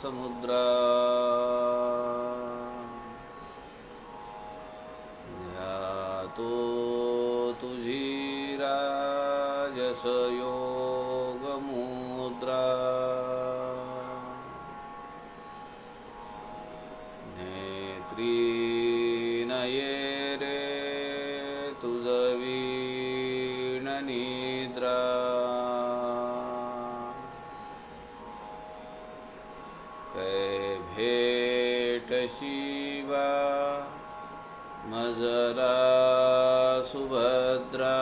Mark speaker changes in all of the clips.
Speaker 1: समुद्रा ध्यातो तुझी राजस योग मुद्रा नेत्री नये रे तुझवीण निद्रा भेट शिवा मजरा सुभद्रा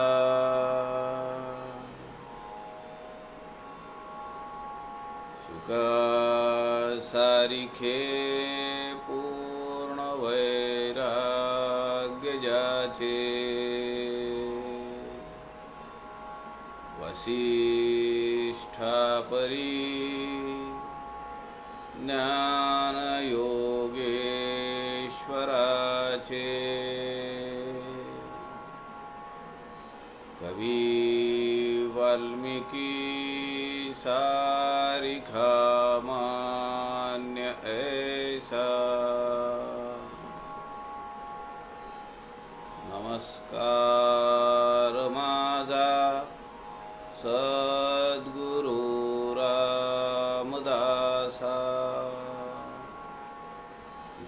Speaker 1: सुका सारिखे पूर्ण वैराग्य जाचे वसिष्ठा परी ज्ञान योगेश्वराचे कवी वाल्मीकी सारिखा मान्य ऐसा नमस्कार माझा सद्गुरु रामदासा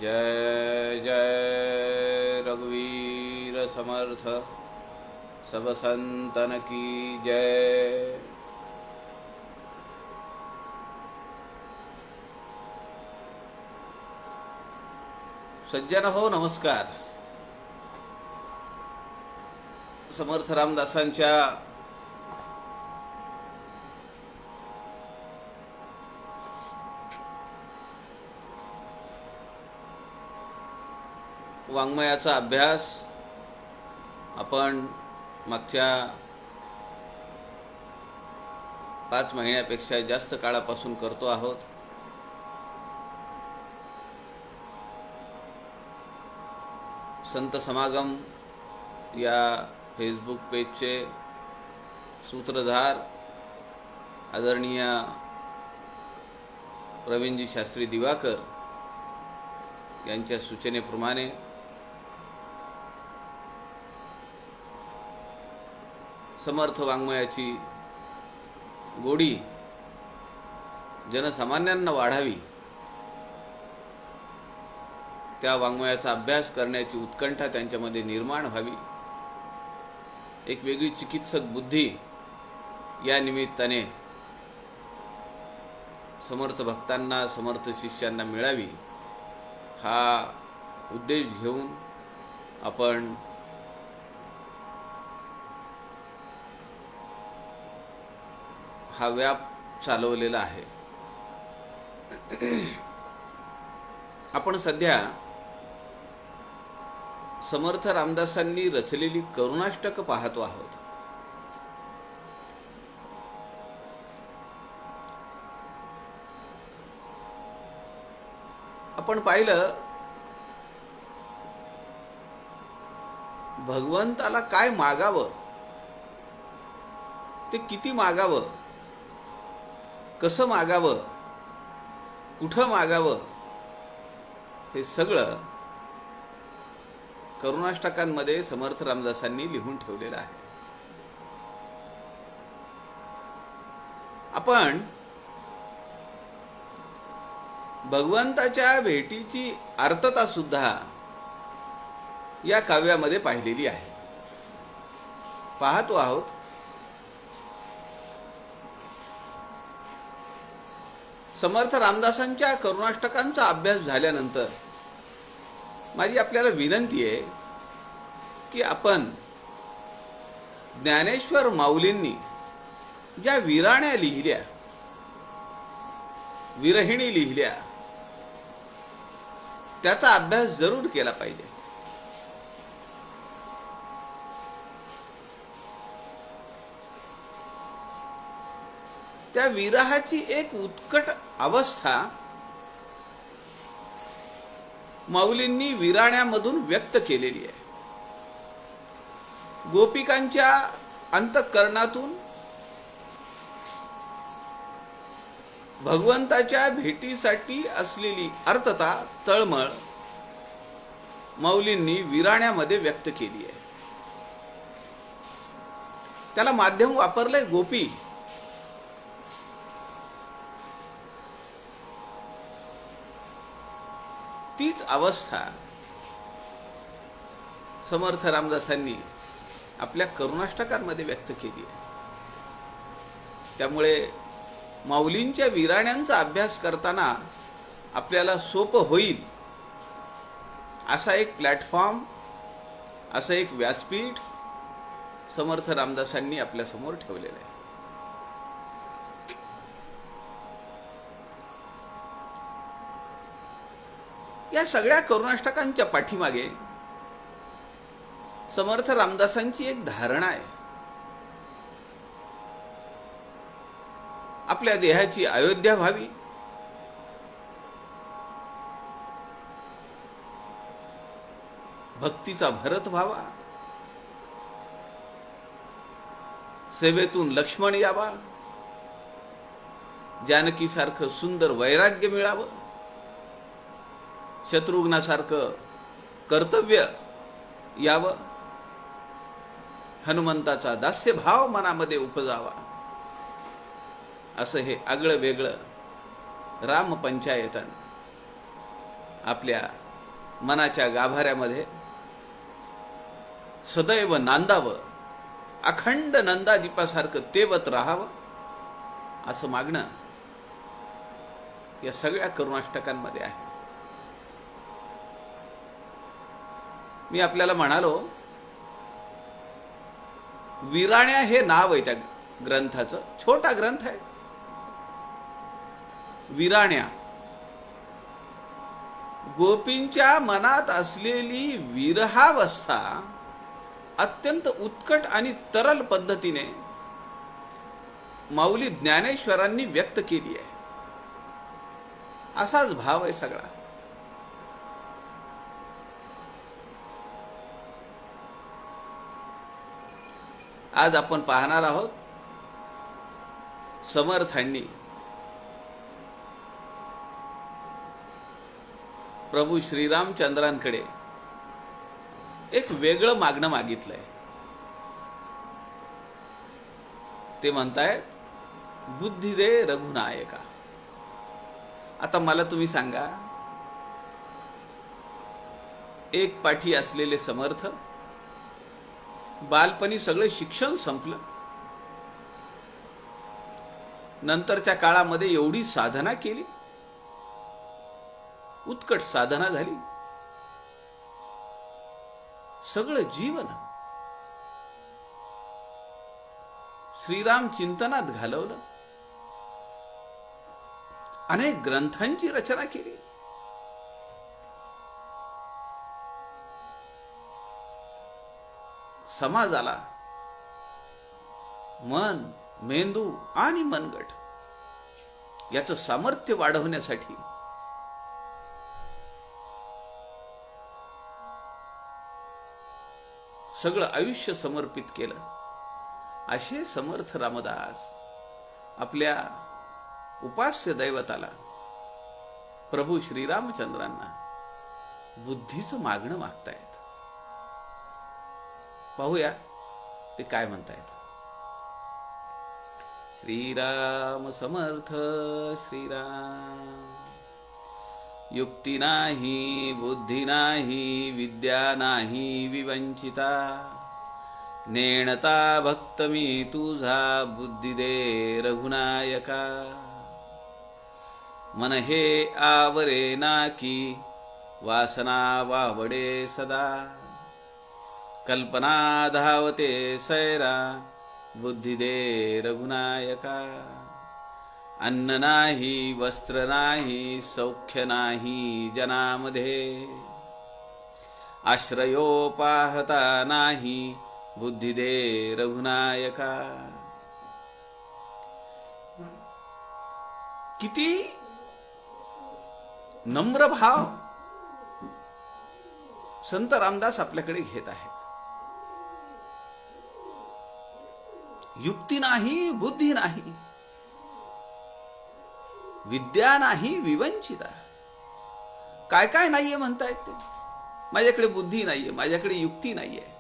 Speaker 1: जय जय रघुवीर समर्थ सब संतन की जय। सज्जन हो नमस्कार। समर्थ रामदासांच्या वाङ्मयाचा अभ्यास आपण मागच्या 5 महिन्यापेक्षा जास्त काळापासून करतो आहोत। संत समागम या फेसबुक पेजचे सूत्रधार आदरणीय प्रवीणजी शास्त्री दिवाकर यांच्या सूचनेप्रमाणे समर्थ वाङ्मयाची गोडी जनसामान्यांना वाढावी, त्या वाङ्मयाचा अभ्यास करण्याची उत्कंठा त्यांच्यामध्ये निर्माण व्हावी, एक वेगळी चिकित्सक बुद्धी या निमित्ताने समर्थ भक्तांना समर्थ शिष्यांना मिळावी, हा उद्देश घेऊन आपण हा व्याप चालवलेला आहे। आपण सध्या समर्थ रामदासांनी रचलेली करुणाष्टक पाहतो आहोत। आपण पाहिलं भगवंताला काय मागावं, ते किती मागावं, कसं मागावं, कुठं मागावं, हे सगळं करुणाष्टकांमध्ये समर्थ रामदासांनी लिहून ठेवलेलं आहे। आपण भगवंताच्या भेटीची आर्तता सुद्धा या काव्यामध्ये पाहिलेली आहे, पाहतो आहोत। समर्थ रामदासांच्या करुणाष्टकांचा अभ्यास झाल्यानंतर माझी आपल्याला विनंती आहे की आपण ज्ञानेश्वर माऊलींनी ज्या विराण्या लिहिल्या, विरहिणी लिहिल्या, त्याचा अभ्यास जरूर केला पाहिजे। त्या विरहाची एक उत्कट अवस्था माऊलींनी विराण्यामधून व्यक्त केलेली आहे। गोपिकांच्या अंतःकरणातून भगवंताच्या भेटीसाठी असलेली अर्थता, तळमळ माऊलींनी विराण्यामध्ये व्यक्त केली आहे. त्याला माध्यम वापरलंय गोपी. तीच अवस्था समर्थ रामदासांनी आपल्या करुणाष्टकांमध्ये व्यक्त केली आहे. त्यामुळे माऊलींच्या विराण्यांचा अभ्यास करताना आपल्याला सोपं होईल असा एक प्लॅटफॉर्म, असं एक व्यासपीठ समर्थ रामदासांनी आपल्या समोर ठेवलेलं आहे. या सगळ्या करुणाष्टकांच्या पाठीमागे समर्थ रामदासांची एक धारणा आहे. आपल्या देहाची अयोध्या व्हावी, भक्तीचा भरत व्हावा, सेवेतून लक्ष्मण यावा, जानकीसारखं सुंदर वैराग्य मिळावं, शत्रुघ्नासारखं कर्तव्य यावं, हनुमंताचा दास्यभाव मनामध्ये उपजावा, असं हे आगळं वेगळं रामपंचायतन आपल्या मनाच्या गाभाऱ्यामध्ये सदैव नांदावं, अखंड नंदादीपासारखं तेवत राहावं, असं मागणं या सगळ्या करुणाष्टकांमध्ये आहे. मी आपल्याला म्हणालो, विराण्या हे नाव आहे त्या ग्रंथाचं. छोटा ग्रंथ आहे विराण्या. गोपींच्या मनात असलेली विरहावस्था अत्यंत उत्कट आणि तरल पद्धतीने माऊली ज्ञानेश्वरांनी व्यक्त केली आहे. असाच भाव आहे सगळा. आज आपण पाहणार आहोत समर्थांनी प्रभू श्रीरामचंद्रांकडे एक वेगळं मागणं मागितलंय. ते म्हणतायत, बुद्धी दे रघुनायका. आता मला तुम्ही सांगा, एक पाठी असलेले समर्थ, बालपणी सगळे शिक्षण संपलं, नंतरच्या काळामध्ये एवढी साधना केली, उत्कट साधना झाली, सगळं जीवन श्रीराम चिंतनात घालवलं, अनेक ग्रंथांची रचना केली, समाजाला मन, मेंदू आणि मनगट याचं सामर्थ्य वाढवण्यासाठी सगळं आयुष्य समर्पित केलं. असे समर्थ रामदास आपल्या उपास्य दैवताला प्रभू श्रीरामचंद्रांना बुद्धीचं मागणं मागतायत. पाहूया ते काय म्हणतायत. श्रीराम समर्थ श्रीराम. युक्ती नाही, बुद्धी नाही, विद्या नाही विवंचिता, नेणता भक्त मी तुझा, बुद्धी दे रघुनायका. मन हे आवरे नाकी, वासना वावडे सदा, कल्पना धावते सैरा, बुद्धी दे रघुनायका. अन्न नाही, वस्त्र नाही, सौख्य नाही जनामध्ये, आश्रयो पाहता नाही, बुद्धी दे रघुनायका. किती नम्र भाव संत रामदास आपल्याकडे घेत आहेत. युक्ती नाही, बुद्धी नाही, विद्या नाही विवंचिता. काय काय नाहीये म्हणतायत ते. माझ्याकडे बुद्धी नाहीये, माझ्याकडे युक्ती नाहीये,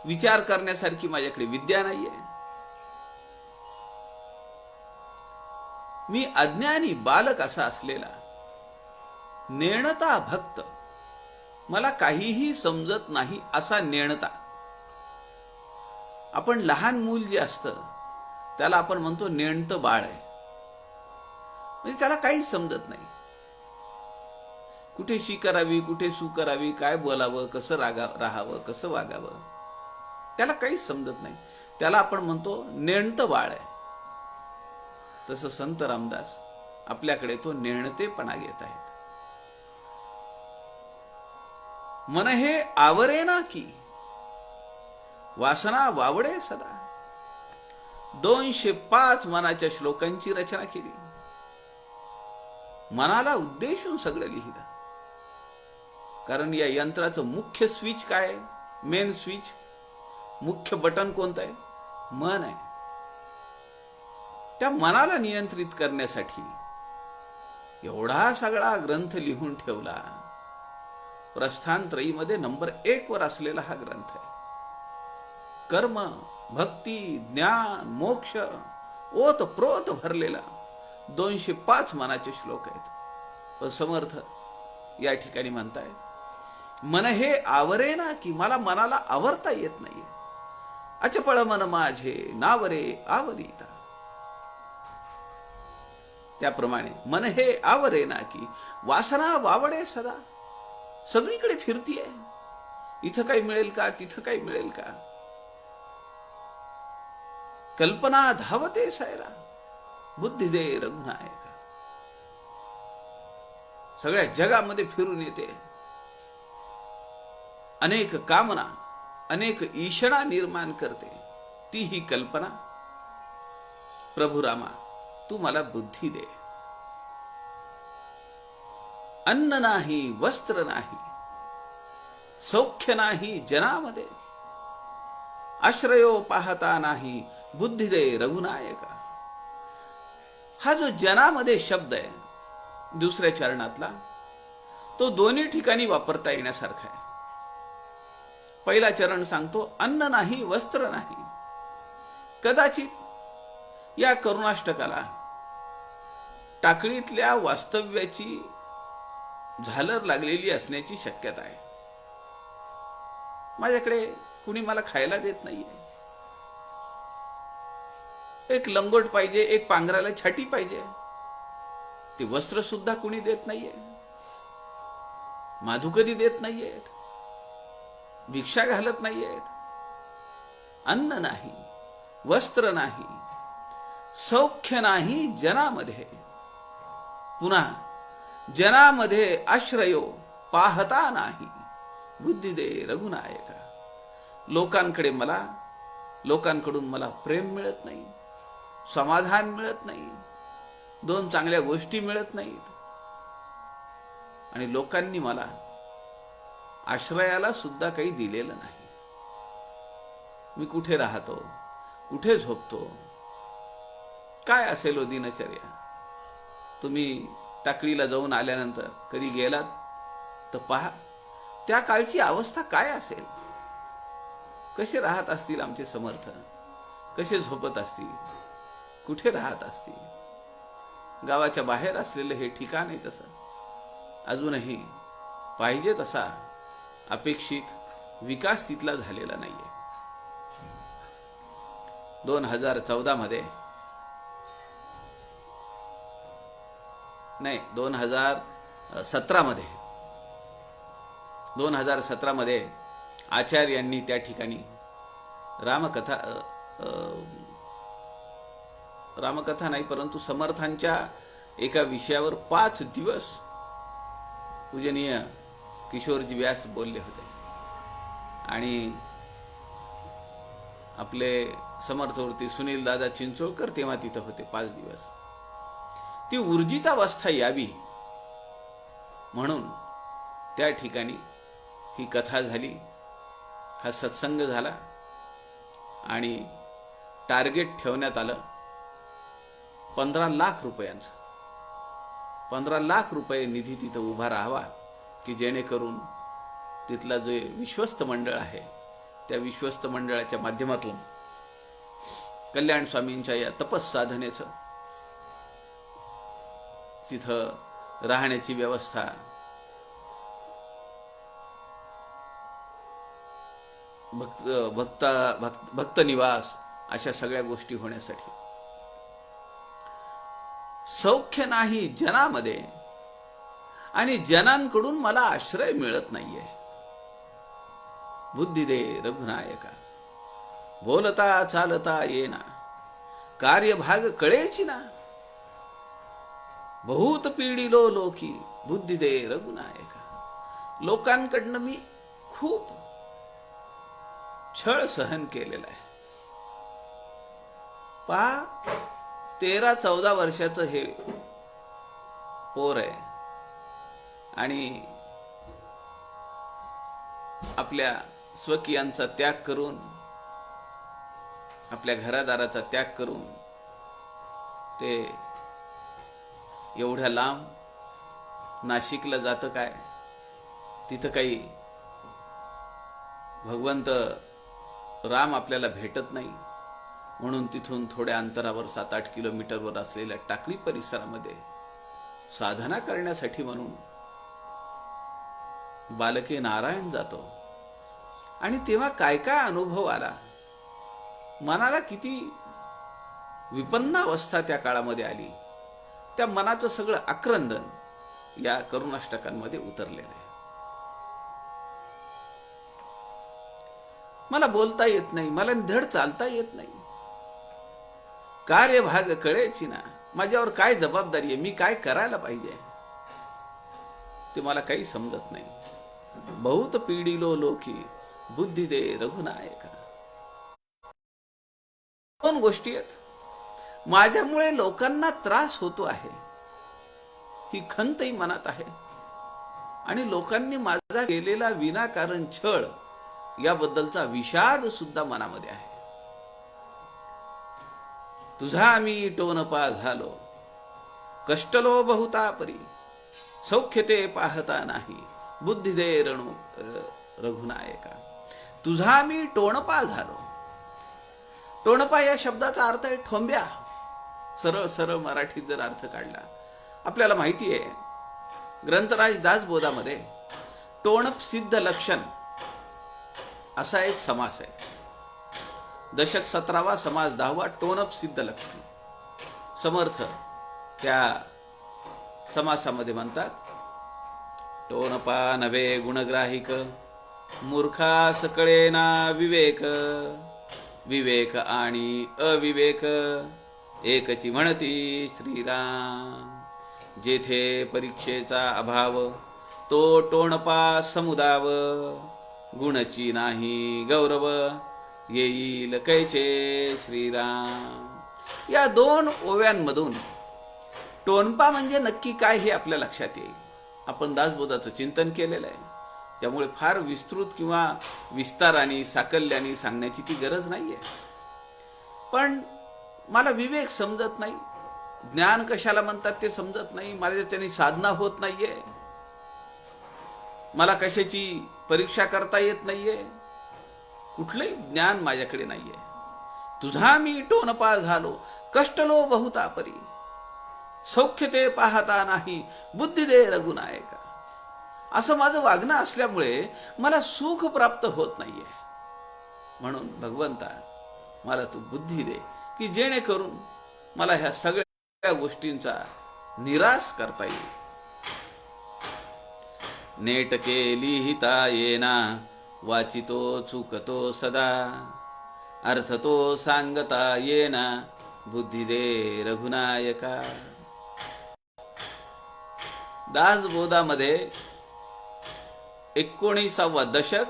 Speaker 1: विचार करण्यासारखी माझ्याकडे विद्या नाहीये, मी अज्ञानी बालक असा असलेला नेणता भक्त, मला काहीही समजत नाही असा नेणता. आपण लहान मूल जे असतं त्याला आपण म्हणतो नेणतं बाळ आहे, म्हणजे त्याला काहीच समजत नाही. कुठे शी करावी, कुठे सू करावी, काय बोलावं, कसं राहावं, कसं वागावं, त्याला काहीच समजत नाही. त्याला आपण म्हणतो नेणतं बाळ आहे. तसं संत रामदास आपल्याकडे तो नेणतेपणा घेत आहेत. मन हे आवरेना की वासना वावडे सदा. 205 मनाच्या श्लोकांची रचना केली. मनाला उद्देशून सगळं लिहिलं. कारण या यंत्राचं मुख्य स्विच काय आहे? मेन स्विच, मुख्य बटन कोणतं आहे? मन आहे. त्या मनाला नियंत्रित करण्यासाठी एवढा सगळा ग्रंथ लिहून ठेवला. प्रस्थानत्रयीमध्ये नंबर 1 वर असलेला हा ग्रंथ आहे. कर्म, भक्ती, ज्ञान, मोक्ष ओत प्रोत भरलेला 205 मनाचे श्लोक आहेत. पण समर्थ या ठिकाणी म्हणतायत मन हे आवरेना की, मला मनाला आवरता येत नाहीये. अचपळ मन माझे नावरे आवरिता. त्याप्रमाणे मन हे आवरेना की वासना वावडे सदा. सगळीकडे फिरतीये, इथं काही मिळेल का, तिथं काही मिळेल का. कल्पना धावते सैरा, बुद्धी दे रघुनायका. सगळ्या जगामध्ये फिरून येते. अनेक कामना, अनेक ईषणा निर्माण करते. ती ही कल्पना. प्रभू रामा, तू मला बुद्धी दे. अन्न नाही, वस्त्र नाही, सौख्य नाही जनामध्ये. आश्रयो पाहता नाही, बुद्धी दे रघुनायका. हा जो जनामध्ये शब्द आहे दुसऱ्या चरणातला, तो दोन्ही ठिकाणी वापरता येण्यासारखा आहे. पहिला चरण सांगतो अन्न नाही, वस्त्र नाही. कदाचित या करुणाष्टकाला टाकळीतल्या वास्तव्याची झालर लागलेली असण्याची शक्यता आहे. माझ्याकडे कुणी मला खायला देत नाहीये. एक लंगोट पाहिजे, एक पांघराला छाटी पाहिजे, ते वस्त्र सुद्धा कुणी देत नाहीये. माधुकरी देत नाहीयेत, भिक्षा घालत नाहीयेत. अन्न नाही, वस्त्र नाही, सौख्य नाही जनामध्ये. पुन्हा जनामध्ये आश्रयो पाहता नाही, बुद्धी दे रघुनायका. लोकांकडून मला प्रेम मिळत नाही, समाधान मिळत नाही, 2 चांगल्या गोष्टी मिळत नाहीत. आणि लोकांनी मला आश्रयाला सुद्धा काही दिलेलं नाही. मी कुठे राहतो, कुठे झोपतो, काय असेल हो दिनचर्या. तुम्ही टाकळीला जाऊन आल्यानंतर कधी गेलात तर पहा, त्या काळची अवस्था काय असेल. कसे राहत असतील आमचे समर्थ, कसे झोपत असतील, कुठे राहत असतील. गावाच्या बाहेर असलेलं हे ठिकाण आहे. तसं अजूनही पाहिजे तसा अपेक्षित विकास तिथला झालेला नाहीये. 2014 मध्ये नाही 2017 मध्ये आचार्यांनी त्या ठिकाणी रामकथा नाही परंतु समर्थांच्या एका विषयावर 5 दिवस पूजनीय किशोरजी व्यास बोलले होते. आणि आपले समर्थवृत्ती सुनील दादा चिंचोळकर तेव्हा तिथं होते 5 दिवस. ती ऊर्जित अवस्था यावी म्हणून त्या ठिकाणी ही कथा झाली, हा सत्संग झाला. आणि टार्गेट ठेवण्यात आलं 15 लाख रुपयांचं. 15 लाख रुपये निधी तिथं उभा राहावा की जेणेकरून तिथला जे विश्वस्त मंडळ आहे त्या विश्वस्त मंडळाच्या माध्यमातून कल्याण स्वामींच्या या तपस साधनेचं तिथं राहण्याची व्यवस्था, भक्त निवास अशा सगळ्या गोष्टी होण्यासाठी. सौख्य नाही जनामध्ये आणि जनांकडून मला आश्रय मिळत नाहीये. बुद्धी दे रघुनायका, बोलता चालता येना, कार्यभाग कळेची ना. बहुत पीडिलो लोकी, बुद्धी दे रघुनायका. लोकांकडनं मी खूप छळ सहन केलेला आहे. 13-14 वर्षाचं हे पोर आहे आणि आपल्या स्वकीयांचा त्याग करून, आपल्या घरादाराचा त्याग करून ते एवढ्या लांब नाशिकला जातं काय? तिथं काही भगवंत राम आपल्याला भेटत नाही म्हणून तिथून थोड्या अंतरावर 7-8 किलोमीटरवर असलेल्या टाकळी परिसरामध्ये साधना करण्यासाठी म्हणून बालके नारायण जातो. आणि तेव्हा काय काय अनुभव आला, मनाला किती विपन्न अवस्था त्या काळामध्ये आली. त्या मनाचं सगळं आक्रंदन या करुणाष्टकांमध्ये उतरलेलं आहे. मला बोलता येत नाही, मला धड चालता येत नाही, कार्यभाग कळेची ना. माझ्यावर काय जबाबदारी आहे, मी काय करायला पाहिजे ते मला काही समजत नाही. बहुत पीडिलो लोकी, बुद्धी दे रघुनायका. 2 गोष्टी आहेत. माझ्यामुळे लोकांना त्रास होतो आहे ही खंतही मनात आहे आणि लोकांनी माझा केलेला विनाकारण छळ याबद्दलचा विषाद सुद्धा मनामध्ये आहे. तुझा मी टोनपा झालो, कष्टलो बहुता परी, सौख्य ते पाहता नाही, बुद्धी दे रघुनायका. तुझा मी टोणपा झालो. टोणपा या शब्दाचा अर्थ आहे ठोंब्या. सरळ सरळ मराठीत जर अर्थ काढला, आपल्याला माहिती आहे ग्रंथराज दासबोधामध्ये टोणप सिद्ध लक्षण असा एक समास आहे. दशक 17वा, समास 10वा, टोणप सिद्ध लक्षण. समर्थ त्या समासामध्ये म्हणतात, टोणपा नव्हे गुणग्राहिक, मूर्खा सकळे ना विवेक, विवेक आणि अविवेक एकची म्हणती श्रीराम. जेथे परीक्षेचा अभाव तो टोणपा समुदाव, गुणची नाही गौरव येईल कैचे श्रीराम. या 2 ओव्यांमधून टोणपा म्हणजे नक्की काय हे आपल्या लक्षात येईल. आपण दासबोधाचं चिंतन केलेलं आहे, त्यामुळे फार विस्तृत किंवा विस्ताराने साकल्याने सांगण्याची ती गरज नाहीये. पण मला विवेक समजत नाही, ज्ञान कशाला म्हणतात ते समजत नाही, माझ्याच्याने साधना होत नाहीये, मला कशाची परीक्षा करता येत नाहीये, कुठलंही ज्ञान माझ्याकडे नाहीये. तुझा मी टोनपा झालो, कष्टलो बहुता परी, सौख्य ते पाहता नाही, बुद्धी दे रघुनायका. असं माझं वागणं असल्यामुळे मला सुख प्राप्त होत नाहीये. म्हणून भगवंता मला तू बुद्धी दे की जेणेकरून मला ह्या सगळ्या गोष्टींचा निराश करता येईल. नेटके लिहिता येना, वाचितो चुकतो सदा, अर्थ तो सांगता येना, बुद्धी दे रघुनायका. दासबोधामध्ये 19वा दशक,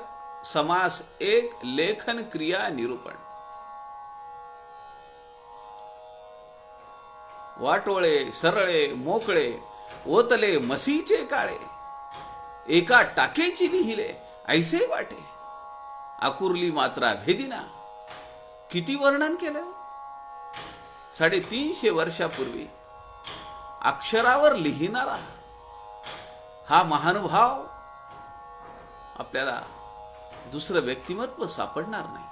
Speaker 1: समास 1, लेखन क्रिया निरूपण. वाटोळे सरळे मोकळे, ओतले मसीचे काळे, एका टाकेची लिहिले ऐसे वाटे, आकुर्ली मात्रा भेदिना. किती वर्णन केलं. 350 वर्षापूर्वी अक्षरावर लिहिणारा हा महानुभाव आपल्याला दुसरं व्यक्तिमत्व सापडणार नाही.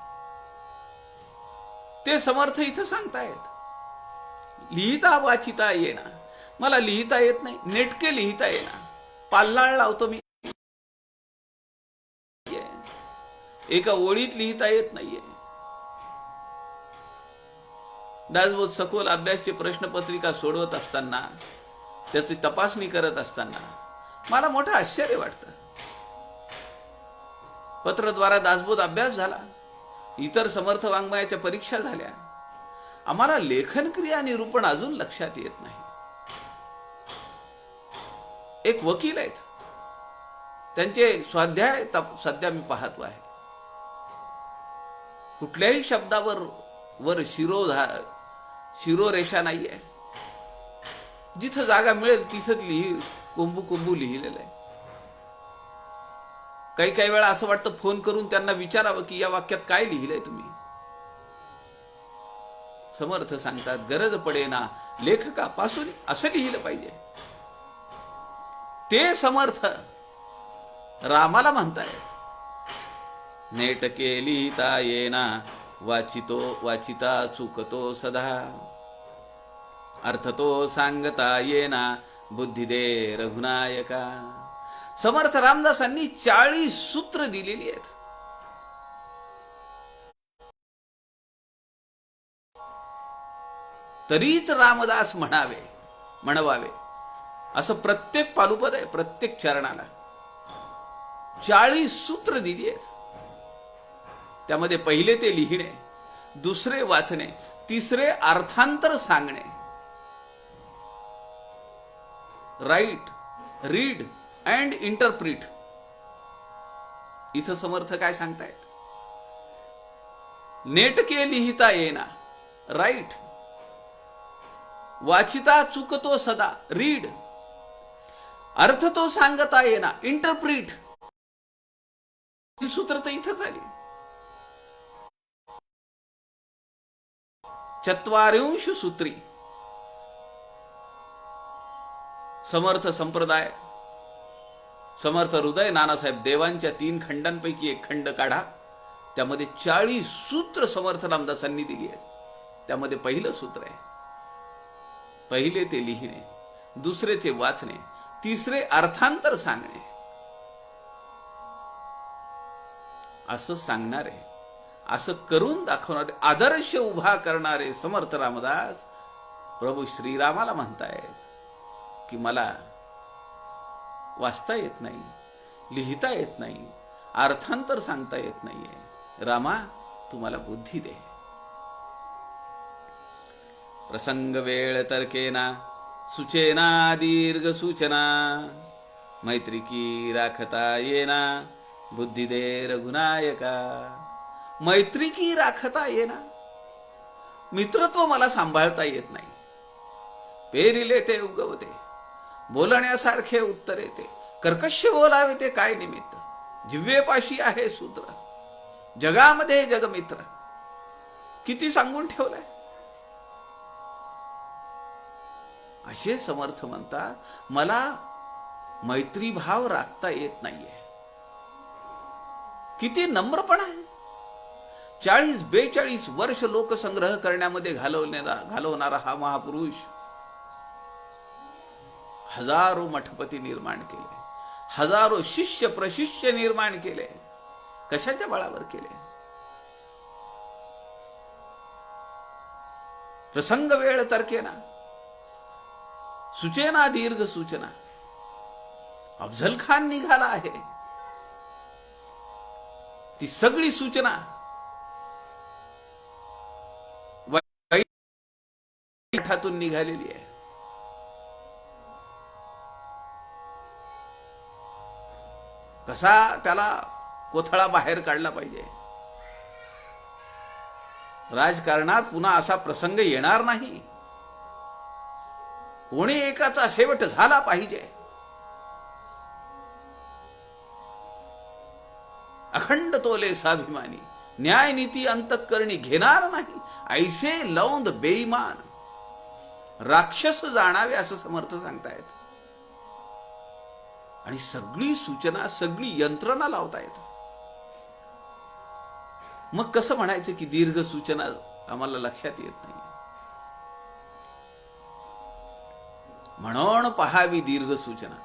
Speaker 1: ते समर्थ इथं सांगतायत. लिहिता वाचिता येणार. मला लिहिता येत नाही, नेटके लिहिता येणार, पाल्लाळ लावतो मी, एका ओळीत लिहिता येत नाहीये. दासबोध सखोल अभ्यासचे प्रश्नपत्रिका सोडवत असताना, त्याची तपासणी करत असताना मला मोठं आश्चर्य वाटतं. पत्रद्वारा दासबोध अभ्यास झाला, इतर समर्थ वाङ्मयाच्या परीक्षा झाल्या. आम्हाला लेखन क्रिया निरूपण अजून लक्षात येत नाही. एक वकील आहेत, त्यांचे स्वाध्याय सध्या मी पाहतो आहे. कुठल्याही शब्दावर वर शिरोरेषा नाहीये. जिथं जागा मिळेल तिथंच कोंबू कोंबू लिहिलेलं आहे. काही वेळा असं वाटतं फोन करून त्यांना विचारावं की या वाक्यात काय लिहिलंय तुम्ही. समर्थ सांगतात, गरज पडेना लेखकापासून असं लिहिलं पाहिजे. ते समर्थ रामाला म्हणतायत, नेटके लिहिता येना वाचिता चुकतो सदा, अर्थ तो सांगता येना बुद्धी दे रघुनायका. समर्थ रामदासांनी 40 सूत्र दिलेली आहेत. तरीच रामदास म्हणवावे असं प्रत्येक पालुपद आहे. प्रत्येक चरणाला 40 सूत्र दिली आहेत. त्यामध्ये पहिले ते लिहिणे, दुसरे वाचणे, तिसरे अर्थांतर सांगणे. Write, read and interpret. इथं समर्थ काय सांगतायत? नेटके लिहिता येना, राईट. वाचिता चुकतो सदा, रीड. अर्थ तो सांगता येना, इंटरप्रिट. ही सूत्र तर इथंच आली. 44 सूत्री. समर्थ संप्रदाय, समर्थ हृदय, नानासाहेब देवांच्या 3 खंडांपैकी एक खंड काढा. त्यामध्ये 40 सूत्र समर्थ रामदासांनी दिली आहेत. त्यामध्ये पहिलं सूत्र आहे, पहिले ते लिहिणे, दुसरेचे वाचणे, तिसरे अर्थांतर सांगणे. असं सांगणारे, असं करून दाखवणारे, आदर्श उभा करणारे समर्थ रामदास प्रभू श्रीरामाला म्हणतायत की मला वाचता येत नाही, लिहिता येत नाही, अर्थांतर सांगता येत नाहीये. रामा, तुम्हाला बुद्धी दे. प्रसंग वेळ तर्केना सुचेना दीर्घ सूचना, मैत्रिकी राखता येना बुद्धी दे रघुनायका. मैत्रिकी राखता येना, मित्रत्व मला सांभाळता येत नाही. पेरिले ते उगवते, बोलण्यासारखे उत्तर येते, कर्कश बोलावे ते काय निमित्त. जिव्हेपाशी आहे सूत्र, जगामध्ये जगमित्र. किती सांगून ठेवलंय. असे समर्थ म्हणतात, मला मैत्रीभाव राखता येत नाहीये. किती नम्रपणा आहे. 40-42 वर्ष लोकसंग्रह करण्यामध्ये घालवणारा हा महापुरुष हजारो मठपती निर्माण केले, हजारो शिष्य प्रशिष्य निर्माण केले. कशाच्या बळावर केले? प्रसंग वेळ तर्केना सुचेना दीर्घ सूचना. अफजल खान निघाला आहे, ती सगळी सूचना वैठातून निघालेली आहे. कसा त्याला कोथळा बाहेर काढला पाहिजे. राजकारणात पुन्हा असा प्रसंग येणार नाही. कोणी एकाचा शेवट झाला पाहिजे. अखंड तोले स्वाभिमानी, न्याय नीती अंतःकरणी घेणार नाही, ऐसे लौंद बेईमान. राक्षस जाणावे असं समर्थ सांगतायत. आणि सगळी सूचना, सगळी यंत्रणा लावतायत. मग कसं म्हणायचं की दीर्घ सूचना आम्हाला लक्षात येत नाही? म्हणून पहावी दीर्घ सूचना.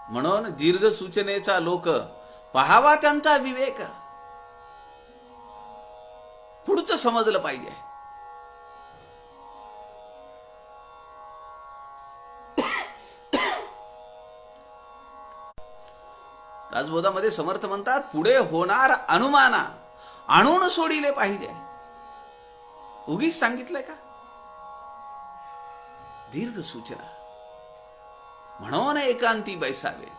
Speaker 1: म्हणून दीर्घ सूचनेचा लोक पहावा त्यांचा विवेक. पुढचं समजलं पाहिजे. दासबोधामध्ये समर्थ म्हणतात, पुढे होणार अनुमाना आणून सोडिले पाहिजे. उगीच सांगितलंय का? दीर्घ सूचना. म्हणून एकांती बैसावे.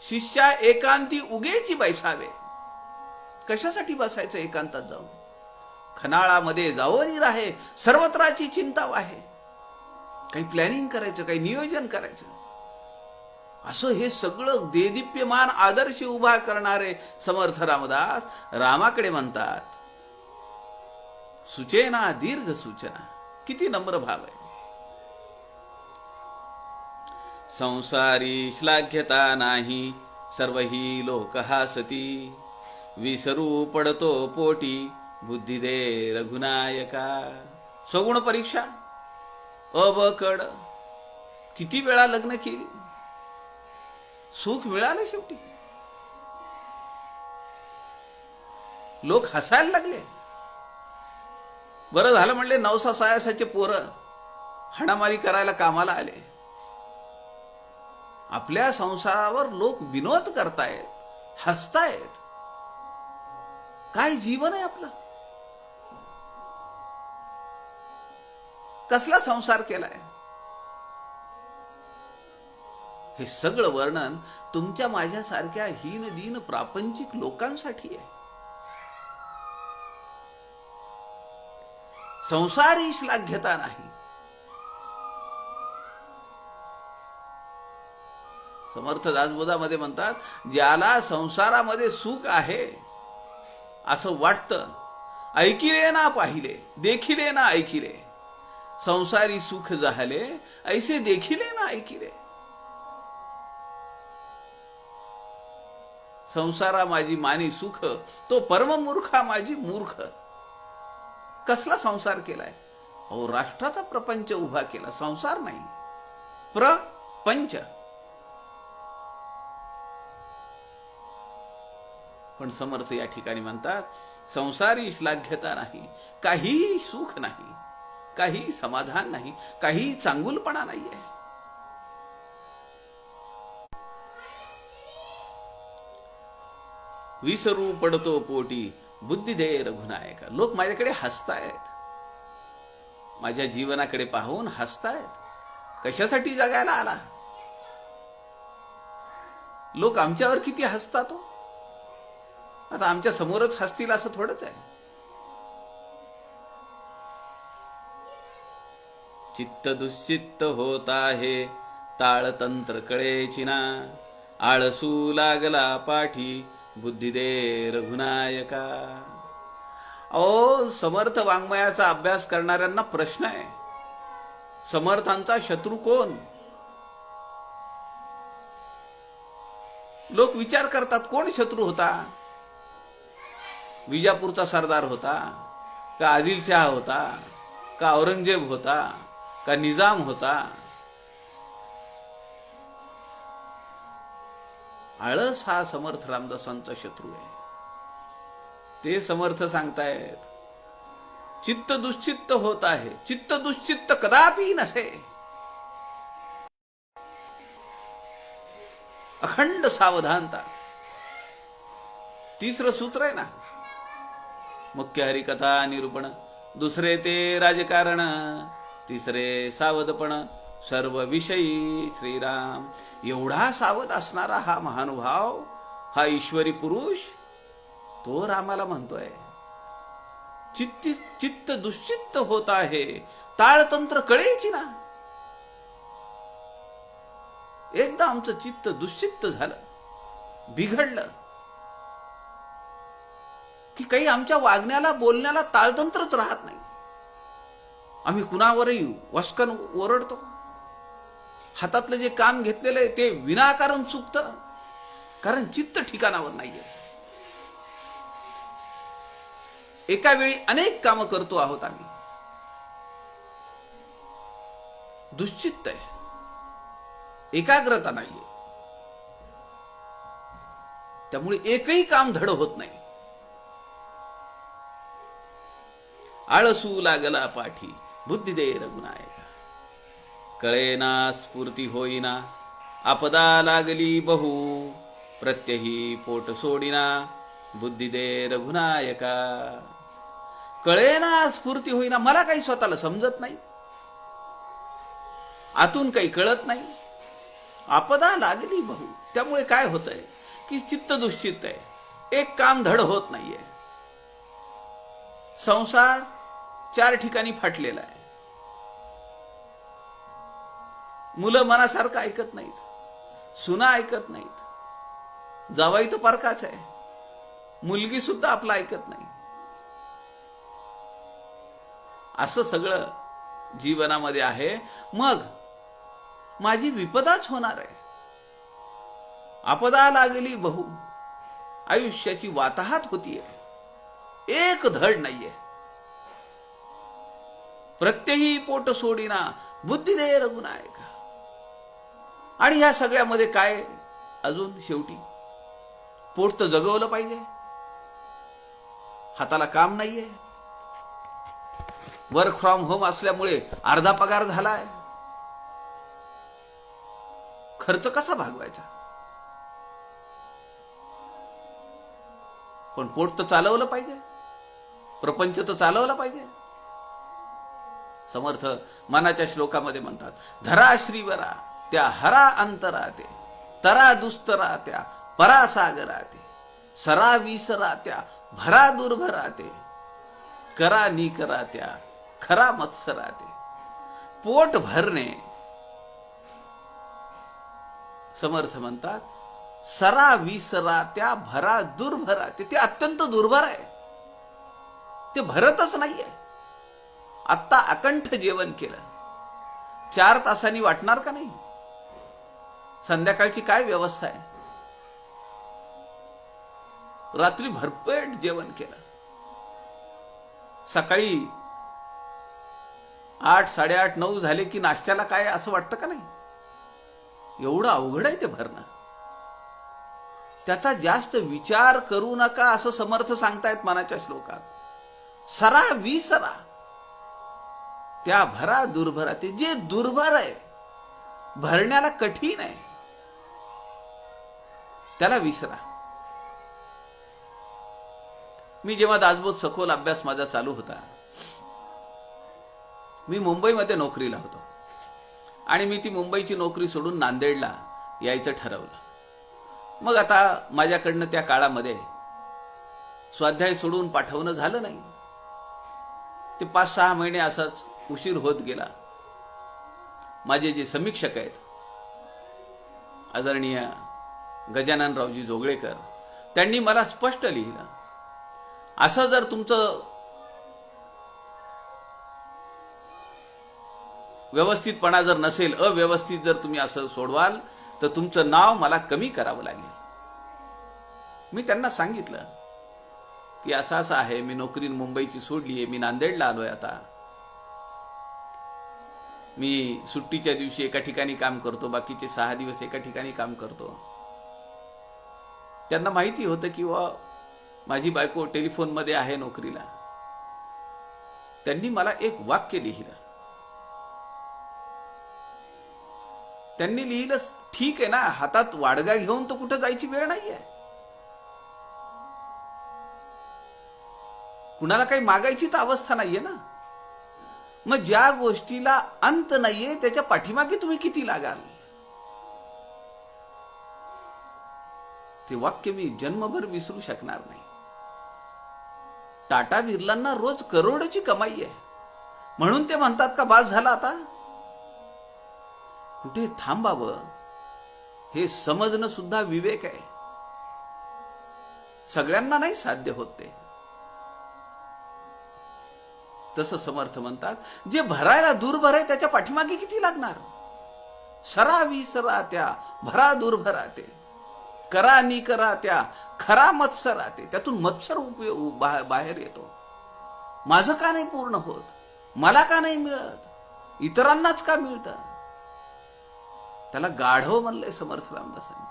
Speaker 1: शिष्या एकांती उगेची बैसावे. कशासाठी बसायचं एकांतात जाऊन? खनाळामध्ये जाऊन राहे, सर्वत्राची चिंता वाहे. काही प्लॅनिंग करायचं, काही नियोजन करायचं, असं हे सगळं देदीप्यमान आदर्श उभा करणारे समर्थ रामदास रामाकडे म्हणतात, सुचेना दीर्घ सूचना. किती नम्र भाव आहे. संसारी श्लाघ्यता नाही, सर्वही लोक हासती. विसरू पडतो पोटी, बुद्धी दे रघुनायका. सगुण परीक्षा अबकड. किती वेळा लग्न केली, सुख मिळालं शेवटी. लोक हसायला लागले. बरं झालं म्हणले, नवसा सायासाचे पोरं हाणामारी करायला कामाला आले. आपल्या संसारावर लोक विनोद करतायत, हसतायत. काय जीवन आहे आपलं? कसला संसार केलाय? हे सगळं वर्णन तुमच्या माझ्यासारख्या हीन दीन प्रापंचिक लोकांसाठी आहे. संसारी श्लाघ्यता नाही. समर्थ दासबोधामध्ये म्हणतात, ज्याला संसारामध्ये सुख आहे असं वाटतं, ऐकिले ना पाहिले, देखिले ना ऐकिले. संसारी सुख झाले, ऐसे देखिले ना ऐकिले. संसारा माझी मानी सुख, तो परममूर्खा माझी मूर्ख. कसला संसार केलाय? अहो, राष्ट्राचा प्रपंच उभा केला, संसार नाही, प्रपंच. पण समर्थ या ठिकाणी म्हणतात, संसारी श्लाघ्यता नाही, काहीही सुख नाही, काही समाधान नाही, काही चांगुलपणा नाहीये. विसरू पडतो पोटी, बुद्धी दे रघुनायका. लोक माझ्याकडे हसतायत, माझ्या जीवनाकडे पाहून हसतायत. कशासाठी जगायला आला? लोक आमच्यावर किती हसतात हो. आता आमच्या समोरच हसतील असं थोडंच आहे. चित्त दुश्चित्त होत आहे, ताळतंत्र कळेची ना. आळसू लागला पाठी, बुद्धी दे रघुनायका. अहो, समर्थ वाङ्मयाचा अभ्यास करणाऱ्यांना प्रश्न आहे, समर्थांचा शत्रू कोण? लोक विचार करतात, कोण शत्रू होता? विजापूरचा सरदार होता का? आदिलशाह होता का? औरंगजेब होता का? निजाम होता? आळस हा समर्थ रामदासांचा शत्रू आहे. ते समर्थ सांगतायत, चित्त दुश्चित्त होत आहे. चित्त दुश्चित्त कदापि नसे. अखंड सावधानता. तिसरं सूत्र आहे ना, मुख्य हरिकथा निरूपण. दुसरे ते राजकारण. तिसरे सावधपण. सर्व विषयी श्रीराम. एवढा सावध असणारा हा महानुभाव, हा ईश्वरी पुरुष, तो रामाला म्हणतोय, चित्त दुश्चित्त होत आहे, ताळतंत्र कळेची ना. एकदा आमचं चित्त दुश्चित्त झालं, बिघडलं की काही आमच्या वागण्याला बोलण्याला ताळतंत्रच राहत नाही. आम्ही कुणावरही वस्कन ओरडतो. हातातलं जे काम घेतलेलं आहे ते विनाकारण चुकतं, कारण चित्त ठिकाणावर नाहीये. एका वेळी अनेक कामं करतो आहोत आम्ही. दुश्चित्त आहे, एकाग्रता नाहीये. त्यामुळे एकही काम धड होत नाही. आळसू लागला पाठी बुद्धी दे रघुनायका. कळेना स्फूर्ती होईना आपदा लागली बहु. प्रत्यही पोट सोडिना बुद्धी दे रघुनायका. कळेना स्फूर्ती होईना, मला काही स्वतःला समजत नाही, आतून काही कळत नाही. आपदा लागली बहु, त्यामुळे काय होतंय की चित्त दुश्चित्त आहे, एक काम धड होत नाहीये. संसार 4 ठिकाणी फाटलेला आहे. मुलं मनासारखं ऐकत नाहीत, सुना ऐकत नाहीत, जावाई तर परकाच आहे, मुलगी सुद्धा आपलं ऐकत नाही. असं सगळं जीवनामध्ये आहे. मग माझी विपदाच होणार आहे. आपदा लागली बहु, आयुष्याची वाताहत होतीये, एक धड नाहीये. प्रत्यही पोट सोडिना बुद्धी दे रघुनायका. आणि ह्या सगळ्यामध्ये काय अजून शेवटी पोट तर जगवलं पाहिजे. हाताला काम नाहीये, वर्क फ्रॉम होम असल्यामुळे अर्धा पगार झालाय. खर्च कसा भागवायचा? पण पोट तर चालवलं पाहिजे, प्रपंच तर चालवला पाहिजे. समर्थ मनाच्या श्लोकामध्ये म्हणतात, धरा श्रीवरा त्या हरा अंतरा ते, तरा दुस्तरा त्या परासागरा ते, सरा विसरा त्या भरा दुर्भरा ते, करा निकरा त्या खरा मत्सरा ते. पोट भरणे, समर्थ म्हणतात, सरा विसरा त्या भरा दुर्भरा ते. ते अत्यंत दुर्भर आहे, ते भरतच नाहीये. आत्ता अकंठ जेवण केलं, 4 तासांनी वाटणार का नाही? संध्याकाळची काय व्यवस्था आहे? रात्री भरपेट जेवण केलं, सकाळी 8, 8:30, 9 झाले की नाश्त्याला काय असं वाटतं का नाही? एवढं अवघड आहे ते भरणं. त्याचा जास्त विचार करू नका असं समर्थ सांगतायत मनाच्या श्लोकात. सरा विसरा त्या भरा दुर्भरा ते. जे दुर्भर आहे, भरण्याला कठीण आहे, त्याला विसरा. मी जेव्हा दासबोध सखोल अभ्यास माझा चालू होता, मी मुंबईमध्ये नोकरीला होतो आणि मी ती मुंबईची नोकरी सोडून नांदेडला यायचं ठरवलं. मग आता माझ्याकडनं त्या काळामध्ये स्वाध्याय सोडून पाठवणं झालं नाही. ते 5-6 महिने असाच उशीर होत गेला. माझे जे समीक्षक आहेत आदरणीय गजाननरावजी जोगळेकर, त्यांनी मला स्पष्ट लिहिलं, असं जर तुमचं व्यवस्थितपणा जर नसेल, अव्यवस्थित जर तुम्ही असं सोडवाल तर तुमचं नाव मला कमी करावं लागेल. मी त्यांना सांगितलं की असं असं आहे, मी नोकरी मुंबईची सोडली आहे, मी नांदेडला आलोय. आता मी सुट्टीच्या दिवशी एका ठिकाणी काम करतो, बाकीचे 6 दिवस एका ठिकाणी काम करतो. त्यांना माहिती होतं की माझी बायको टेलिफोनमध्ये आहे नोकरीला. त्यांनी मला एक वाक्य लिहिलं. त्यांनी लिहिलं, ठीक आहे ना, हातात वाडगा घेऊन तर कुठं जायची वेळ नाहीये, कुणाला काही मागायची तर अवस्था नाहीये ना. मग ज्या गोष्टीला अंत नाहीये त्याच्या पाठीमागे तुम्ही किती लागाल? ते वाक्य मी जन्मभर विसरू शकणार नाही. टाटा बिर्लांना रोज करोडची कमाई आहे, म्हणून ते म्हणतात का बास झाला आता? कुठे थांबावं हे समजणं सुद्धा विवेक आहे. सगळ्यांना नाही साध्य होत ते. तसं समर्थ म्हणतात, जे भरायला दूर भराय त्याच्या पाठीमागे किती लागणार? सरा विसरा त्या भरा दूर भराते, करा नि करा त्या खरा मत्सराते. त्यातून मत्सर बाहेर येतो. माझं का नाही पूर्ण होत? मला का नाही मिळत? इतरांनाच का मिळतं? त्याला गाढव म्हणलंय समर्थ रामदासांनी.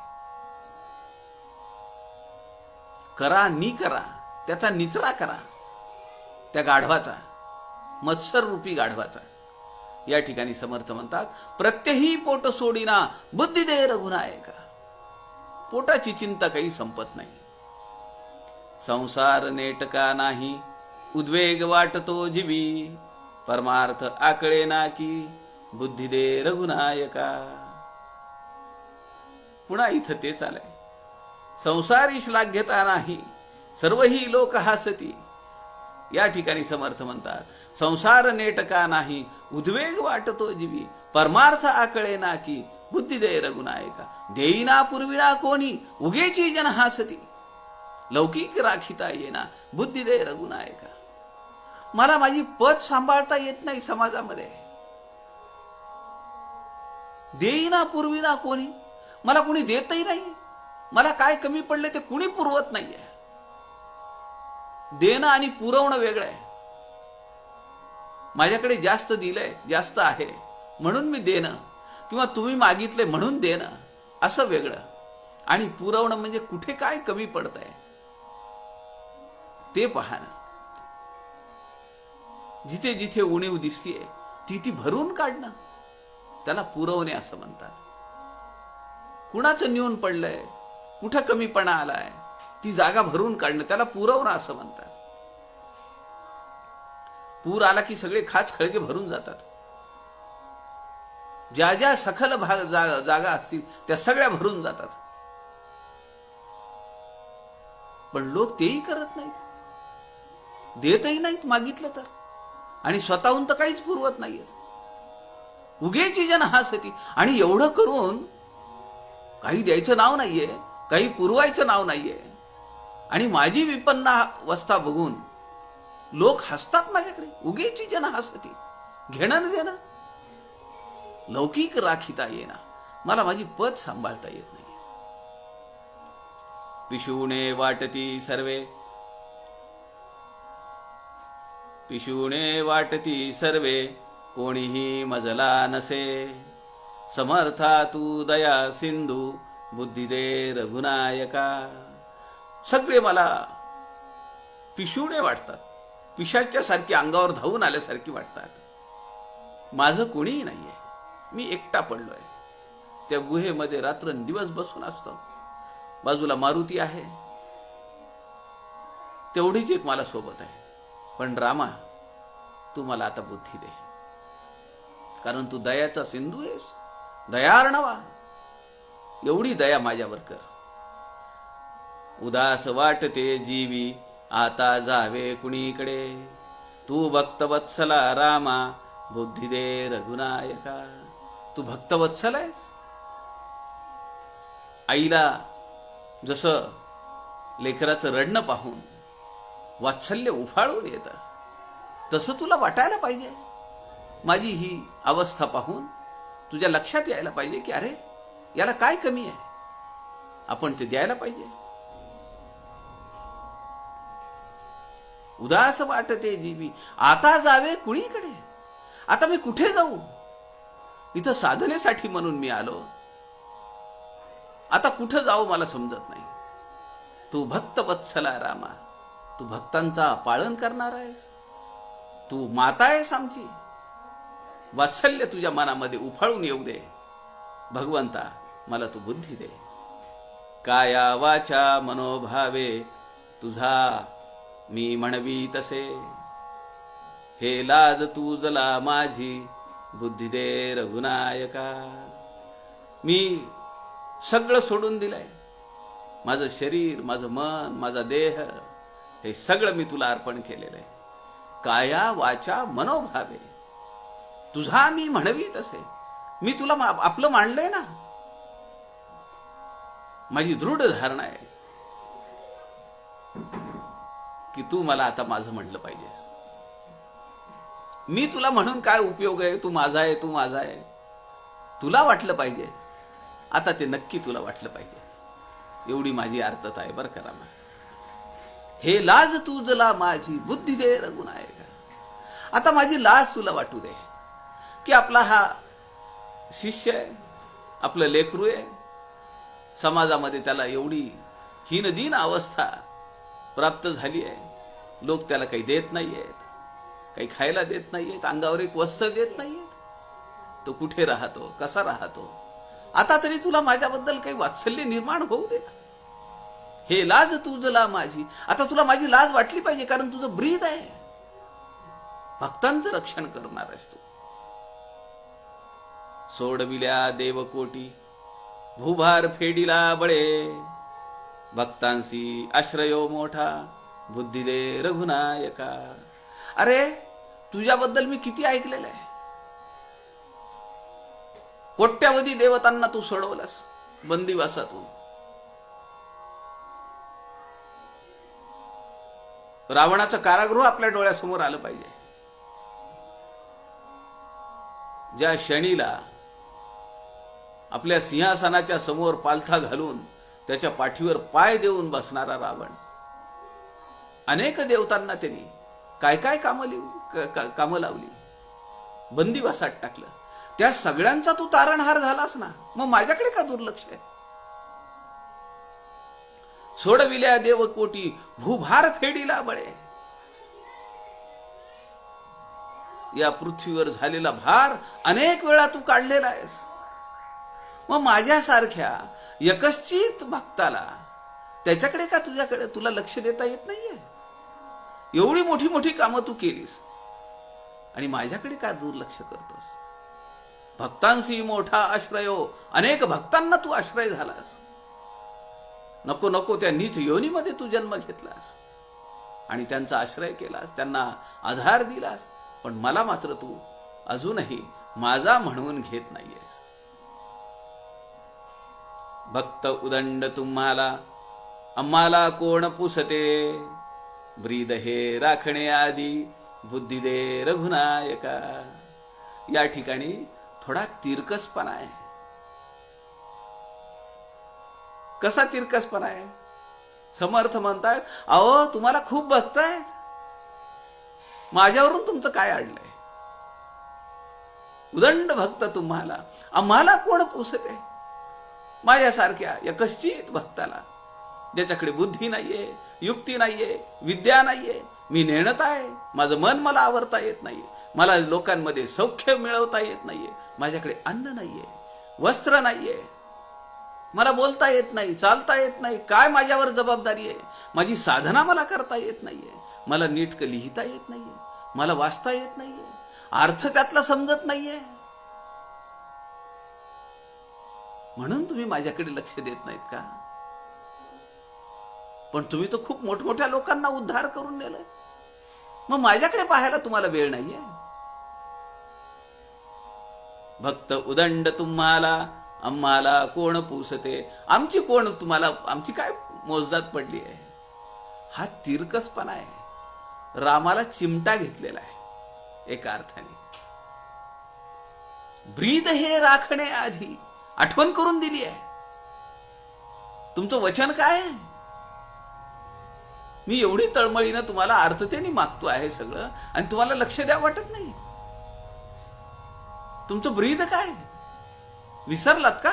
Speaker 1: करा नि करा, त्याचा निचरा करा, त्या गाढवाचा, मत्सर रूपी गाढवाचा. या ठिकाणी समर्थ म्हणतात, प्रत्यही पोट सोडीना बुद्धी दे रघुनायका. पोटाची चिंता काही संपत नाही. संसार नेटका नाही, उद्वेग वाटतो जीवी, परमार्थ आकळे ना की बुद्धी दे रघुनायका. पुन्हा इथं तेच आलंय, संसारी श्लाघ्यता नाही, सर्वही लोक हासती. या ठिकाणी समर्थ म्हणतात, संसार नेटका नाही, उद्वेग वाटतो जीवी, परमार्थ आकळे ना की बुद्धी दे रघुनायका. देईना पूर्विणा कोणी, उगेची जन हासती, लौकिक राखिता येना बुद्धी दे रघुनायका. मला माझी पद सांभाळता येत नाही समाजामध्ये. देईना पूर्विणा कोणी, मला कुणी देतही नाही. मला काय कमी पडले ते कुणी पुरवत नाहीये. देणं आणि पुरवणं वेगळं आहे. माझ्याकडे जास्त दिलंय, जास्त आहे म्हणून मी देणं, किंवा तुम्ही मागितले म्हणून देणं, असं वेगळं. आणि पुरवणं म्हणजे कुठे काय कमी पडतंय ते पाहणं. जिथे जिथे उणीव दिसतीये ती ती भरून काढणं, त्याला पुरवणे असं म्हणतात. कुणाचं न्यून पडलंय, कुठं कमीपणा आलाय, ती जागा भरून काढणं, त्याला पुरवणं असं म्हणतात. पूर आला की सगळे खाच खळगे भरून जातात. ज्या ज्या सखल जागा असतील त्या सगळ्या भरून जातात. पण लोक तेही करत नाहीत, देतही नाहीत मागितलं तर, आणि स्वतःहून तर काहीच पुरवत नाहीयेत. उगेची जन हासती. आणि एवढं करून काही द्यायचं नाव नाहीये, काही पुरवायचं नाव नाहीये. आणि माझी विपन्न अवस्था बघून लोक हसतात माझ्याकडे. उगेची जन हासती, घेणं देणं, लौकिक राखिता येना. मला माझी पद सांभाळता येत नाही. पिशुणे वाटती सर्वे, पिशुणे वाटती सर्वे, कोणीही मजला नसे. समर्था तू दया सिंधू, बुद्धी दे रघुनायका. सगळे मला पिशुणे वाटतात, पिशाच्या सारखी अंगावर धावून आल्यासारखी वाटतात. माझं कोणीही नाहीये, मी एकटा पडलोय. त्या गुहेमध्ये रात्रंदिवस बसून असतो. बाजूला मारुती आहे, तेवढीच एक मला सोबत आहे. पण रामा, तू मला आता बुद्धी दे, कारण तू दयाचा सिंधू आहेस, दयार्णवा. एवढी दया माझ्यावर कर. उदास वाटते जीवी, आता जावे कुणीकडे. तू भक्तवत्सला रामा, बुद्धी दे रघुनायका. तू भक्तवत्सल आहेस. आईला जसं लेकराचं रडणं पाहून वात्सल्य उफाळून येतं, तसं तुला वाटायला पाहिजे. माझी ही अवस्था पाहून तुझ्या लक्षात यायला पाहिजे की अरे, याला काय कमी आहे, आपण ते द्यायला पाहिजे. उदास वाटते जीवी, आता जावे कुणीकडे. आता मी कुठे जाऊ? इथं साधनेसाठी म्हणून मी आलो, आता कुठं जाऊ मला समजत नाही. तू भक्त वत्सला रामा, तू भक्तांचा पालन करणार आहेस. तू माता आहेस आमची. वात्सल्य तुझ्या मनामध्ये उफाळून येऊ दे. भगवंता, मला तू बुद्धी दे. काया वाचा मनोभावे, तुझा मी म्हणवी तसे. हे लाज तुझला माझी, बुद्धी दे रघुनायका. मी सगळं सोडून दिलंय. माझं शरीर, माझं मन, माझा देह, हे सगळं मी तुला अर्पण केलेलं आहे. काया वाचा मनोभावे, तुझा मी म्हणवी तसे. मी तुला आपलं मानलंय ना. माझी दृढ धारणा आहे की तू मला आता माझं म्हणलं पाहिजेस. मी तुला म्हणून काय उपयोग आहे? तू माझा आहे, तू माझा आहे. तुला वाटलं पाहिजे. आता ते नक्की तुला वाटलं पाहिजे. एवढी माझी अर्थता आहे बरं का रामा. हे लाज तुझला माझी बुद्धी दे रघुनायका. आता माझी लाज तुला वाटू दे की आपला हा शिष्य आहे, आपलं लेकरू आहे. समाजामध्ये त्याला एवढी हीनदीन अवस्था प्राप्त झाली आहे. लोक त्याला काही देत नाहीयेत, काही खायला देत नाहीयेत, अंगावर एक वस्त्र देत नाहीयेत. तो कुठे राहतो, कसा राहतो? आता तरी तुला माझ्याबद्दल काही वात्सल्य निर्माण होऊ दे. हे लाज तुझला माझी. आता तुला माझी लाज वाटली पाहिजे, कारण तुझं ब्रीद आहे. भक्तांचं रक्षण करणार आहेस तू. सोडविल्या देवकोटी भूभार फेडिला बळे. भक्तांसी आश्रयो मोठा बुद्धी दे रघुनायका. अरे तुझ्याबद्दल मी किती ऐकलेलं आहे. कोट्यावधी देवतांना तू सोडवलंस बंदिवासातून. रावणाचं कारागृह आपल्या डोळ्यासमोर आलं पाहिजे. ज्या शनीला आपल्या सिंहासनाच्या समोर पालथा घालून त्याच्या पाठीवर पाय देऊन बसणारा रावण, अनेक देवतांना त्यांनी काय काय कामं लावली, बंदिवासात टाकलं. त्या सगळ्यांचा तू तारणहार झालास ना, मग माझ्याकडे का दुर्लक्ष आहे? सोडविल्या देवकोटी भूभार फेडिला बळे. या पृथ्वीवर झालेला भार अनेक वेळा तू काढलेला आहेस. मग माझ्यासारख्या यकश्चित भक्ताला त्याच्याकडे का तुला लक्ष देता येत नाहीये? एवढी मोठी मोठी कामं तू केलीस आणि माझ्याकडे का दुर्लक्ष करतोस? भक्तांशी मोठा आश्रयो. अनेक भक्तांना तू आश्रय झालास. नको नको त्या नीच योनीमध्ये तू जन्म घेतलास आणि त्यांचा आश्रय केलास, त्यांना आधार दिलास. पण मला मात्र तू अजूनही माझा म्हणून घेत नाहीयेस. भक्त उदंड तुम्हाला आम्हाला कोण पुसते. ब्रीद हे राखणे आधी बुद्धी दे रघुनायका. या ठिकाणी थोडा तिरकसपणा आहे. कसा तिरकसपणा आहे? समर्थ म्हणतायत, अहो तुम्हाला खूप भक्त आहेत, माझ्यावरून तुमचं काय अडलंय? उदंड भक्त तुम्हाला आम्हाला कोण पुसते. माझ्यासारख्या यकश्चित भक्ताला, ज्याच्याकडे बुद्धी नाहीये, युक्ती नाहीये, विद्या नाहीये, मी नेणत आहे, माझं मन मला आवरता येत नाहीये, मला लोकांमध्ये सौख्य मिळवता येत नाहीये, माझ्याकडे अन्न नाहीये, वस्त्र नाहीये, मला बोलता येत नाही, चालता येत नाही, काय माझ्यावर जबाबदारी आहे? माझी साधना मला करता येत नाहीये, मला नीटकं लिहिता येत नाहीये, मला वाचता येत नाहीये, अर्थ त्यातला समजत नाहीये. म्हणून तुम्ही माझ्याकडे लक्ष देत नाहीत का? पण तुम्ही तर खूप मोठमोठ्या लोकांना उद्धार करून नेलाय, मग माझ्याकडे पाहायला तुम्हाला वेळ नाहीये? भक्त उदंड तुम्हाला आम्हाला कोण पुसते. आमची कोण तुम्हाला, आमची काय मोजदात पडली आहे? हा तिरकसपणा आहे. रामाला चिमटा घेतलेला आहे एका अर्थाने. ब्रीद हे राखणे आधी आठवण करून दिली आहे. तुमचं वचन काय आहे? मी एवढी तळमळीनं तुम्हाला अर्थतेने मागतो आहे सगळं, आणि तुम्हाला लक्ष द्या वाटत नाही. तुमचं ब्रीद काय? विसरलात का?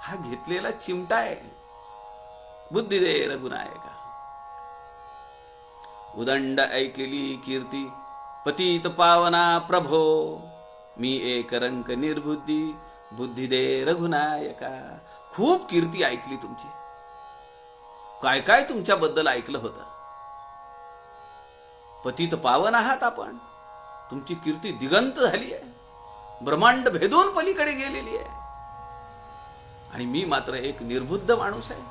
Speaker 1: हा घेतलेला चिमटा आहे. बुद्धी दे रघुनायका. उदंड ऐकली कीर्ती पतित पावना प्रभो. मी एक रंक निर्बुद्धी बुद्धी दे रघुनायका. खूप कीर्ती ऐकली तुमची, काय काय तुमच्याबद्दल ऐकलं होतं. पतित पावन आहात आपण. तुमची कीर्ती दिगंत झाली आहे, ब्रह्मांड भेदून पलीकडे गेलेली आहे. आणि मी मात्र एक निर्बुद्ध माणूस आहे.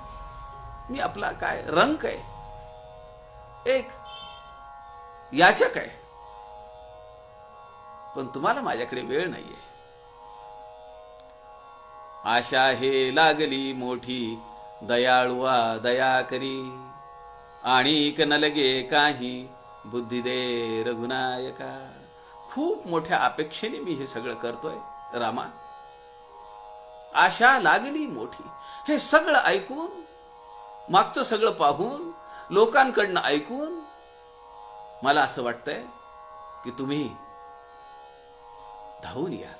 Speaker 1: मी आपला काय रंक आहे, एक याचक आहे. पण तुम्हाला माझ्याकडे वेळ नाहीये. आशा हे लागली मोठी दयाळुआ दया करी. आणिक न लगे काही बुद्धी दे रघुनायका. खूप मोठ्या अपेक्षेने मी हे सगळं करतोय रामा. आशा लागली मोठी. हे सगळं ऐकून, मागचं सगळं पाहून, लोकांकडनं ऐकून मला असं वाटतंय की तुम्ही धावून याल.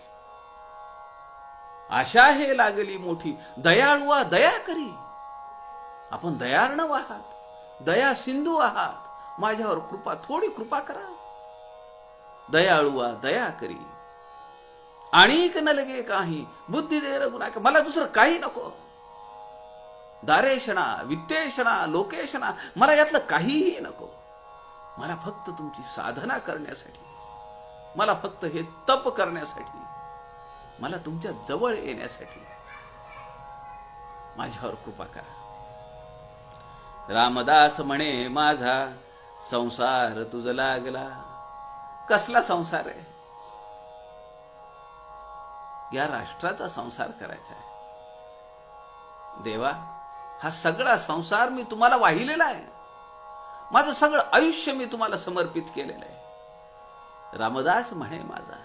Speaker 1: आशा हे लागली मोठी, दयाळुआ दया करी. आपण दयार्णव आहात, दया सिंधू आहात. माझ्यावर कृपा, थोडी कृपा करा. दयाळुआ दया करी. आणिक न लगे काही, बुद्धी दे रघुनायका. मला दुसरं काही नको. दारेशना, वित्तेशना, लोकेशना, मला यातलं काहीही नको. मला फक्त तुमची साधना करण्यासाठी, मला फक्त हे तप करण्यासाठी, मला तुमच्या जवळ येण्यासाठी माझ्यावर कृपा करा. रामदास म्हणे माझा संसार तुझ लागला. कसला संसार आहे? या राष्ट्राचा संसार करायचा आहे. देवा, हा सगळा संसार मी तुम्हाला वाहिलेला आहे. माझं सगळं आयुष्य मी तुम्हाला समर्पित केलेलं आहे. रामदास म्हणे माझा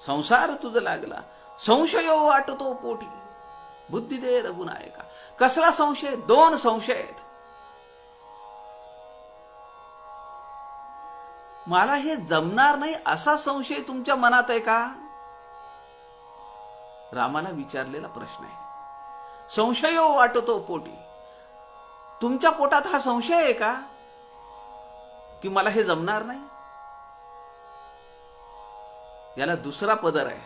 Speaker 1: संसार तुझ लागला. संशयो वाटतो पोटी, बुद्धी दे रघुनायका. कसला संशय? 2 संशय आहेत. मला हे जमणार नाही असा संशय तुमच्या मनात आहे का? रामाला विचारलेला प्रश्न आहे. संशयो वाटतो पोटी. तुमच्या पोटात हा संशय आहे का की मला हे जमणार नाही? याला दुसरा पदर आहे.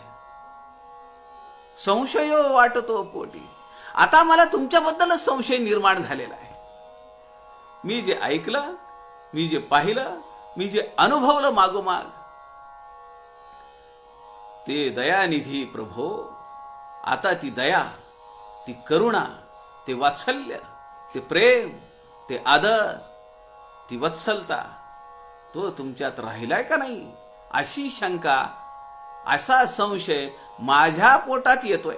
Speaker 1: संशयो वाटतो पोटी. आता मला तुमच्याबद्दलच संशय निर्माण झालेला आहे. मी जे ऐकलं, मी जे पाहिलं, मी जे अनुभवलं मागोमाग, ते दयानिधी प्रभो. आता ती दया, ती करुणा, ते वात्सल्य, ते प्रेम, ते आदर, ती वत्सलता, तो तुमच्यात राहिलाय का नाही अशी शंका, असा संशय माझ्या पोटात येतोय.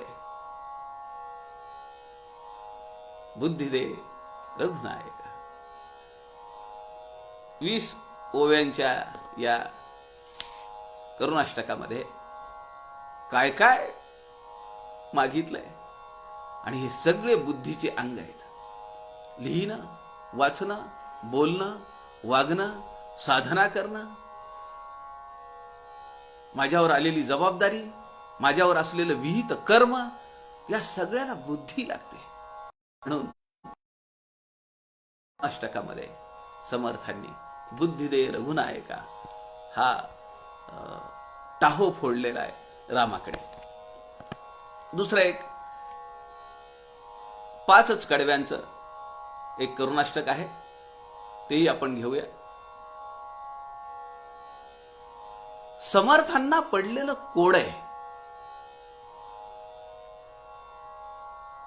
Speaker 1: बुद्धी दे रघुनायका. 20 ओव्यांच्या या करुणाष्टकामध्ये काय काय मागितलंय, आणि हे सगळे बुद्धीचे अंग आहेत. लिहिणं, वाचणं, बोलणं, वागणं, साधना करणं, माझ्यावर आलेली जबाबदारी, माझ्यावर असलेलं विहित कर्म, या सगळ्याला बुद्धी लागते. म्हणून अष्टकामध्ये समर्थांनी बुद्धी दे रघुनायका हा टाहो फोडलेला आहे रामाकडे. दुसरं एक 5 कडव्यांचं एक करुणाष्टक आहे, तेही आपण घेऊया. समर्थांना पडलेलं कोड आहे.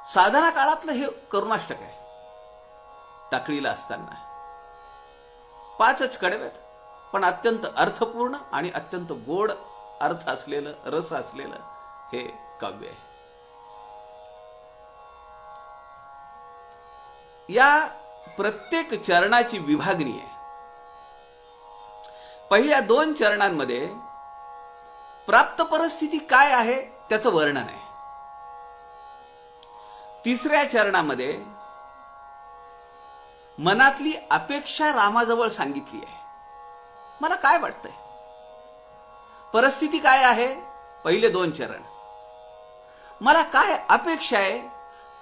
Speaker 1: साधना काळातलं हे करुणाष्टक आहे. टाकळीला असताना 5 कडव्यात, पण अत्यंत अर्थपूर्ण आणि अत्यंत गोड अर्थ असलेलं, रस असलेलं हे काव्य आहे. या प्रत्येक चरणाची विभागणी आहे. पहिल्या 2 चरणांमध्ये प्राप्त परिस्थिती काय आहे त्याचं वर्णन आहे. 3ऱ्या चरणामध्ये मनातली अपेक्षा रामाजवळ सांगितली आहे. मला काय वाटतंय, परिस्थिती काय आहे, पहिले 2 चरण. मला काय अपेक्षा आहे,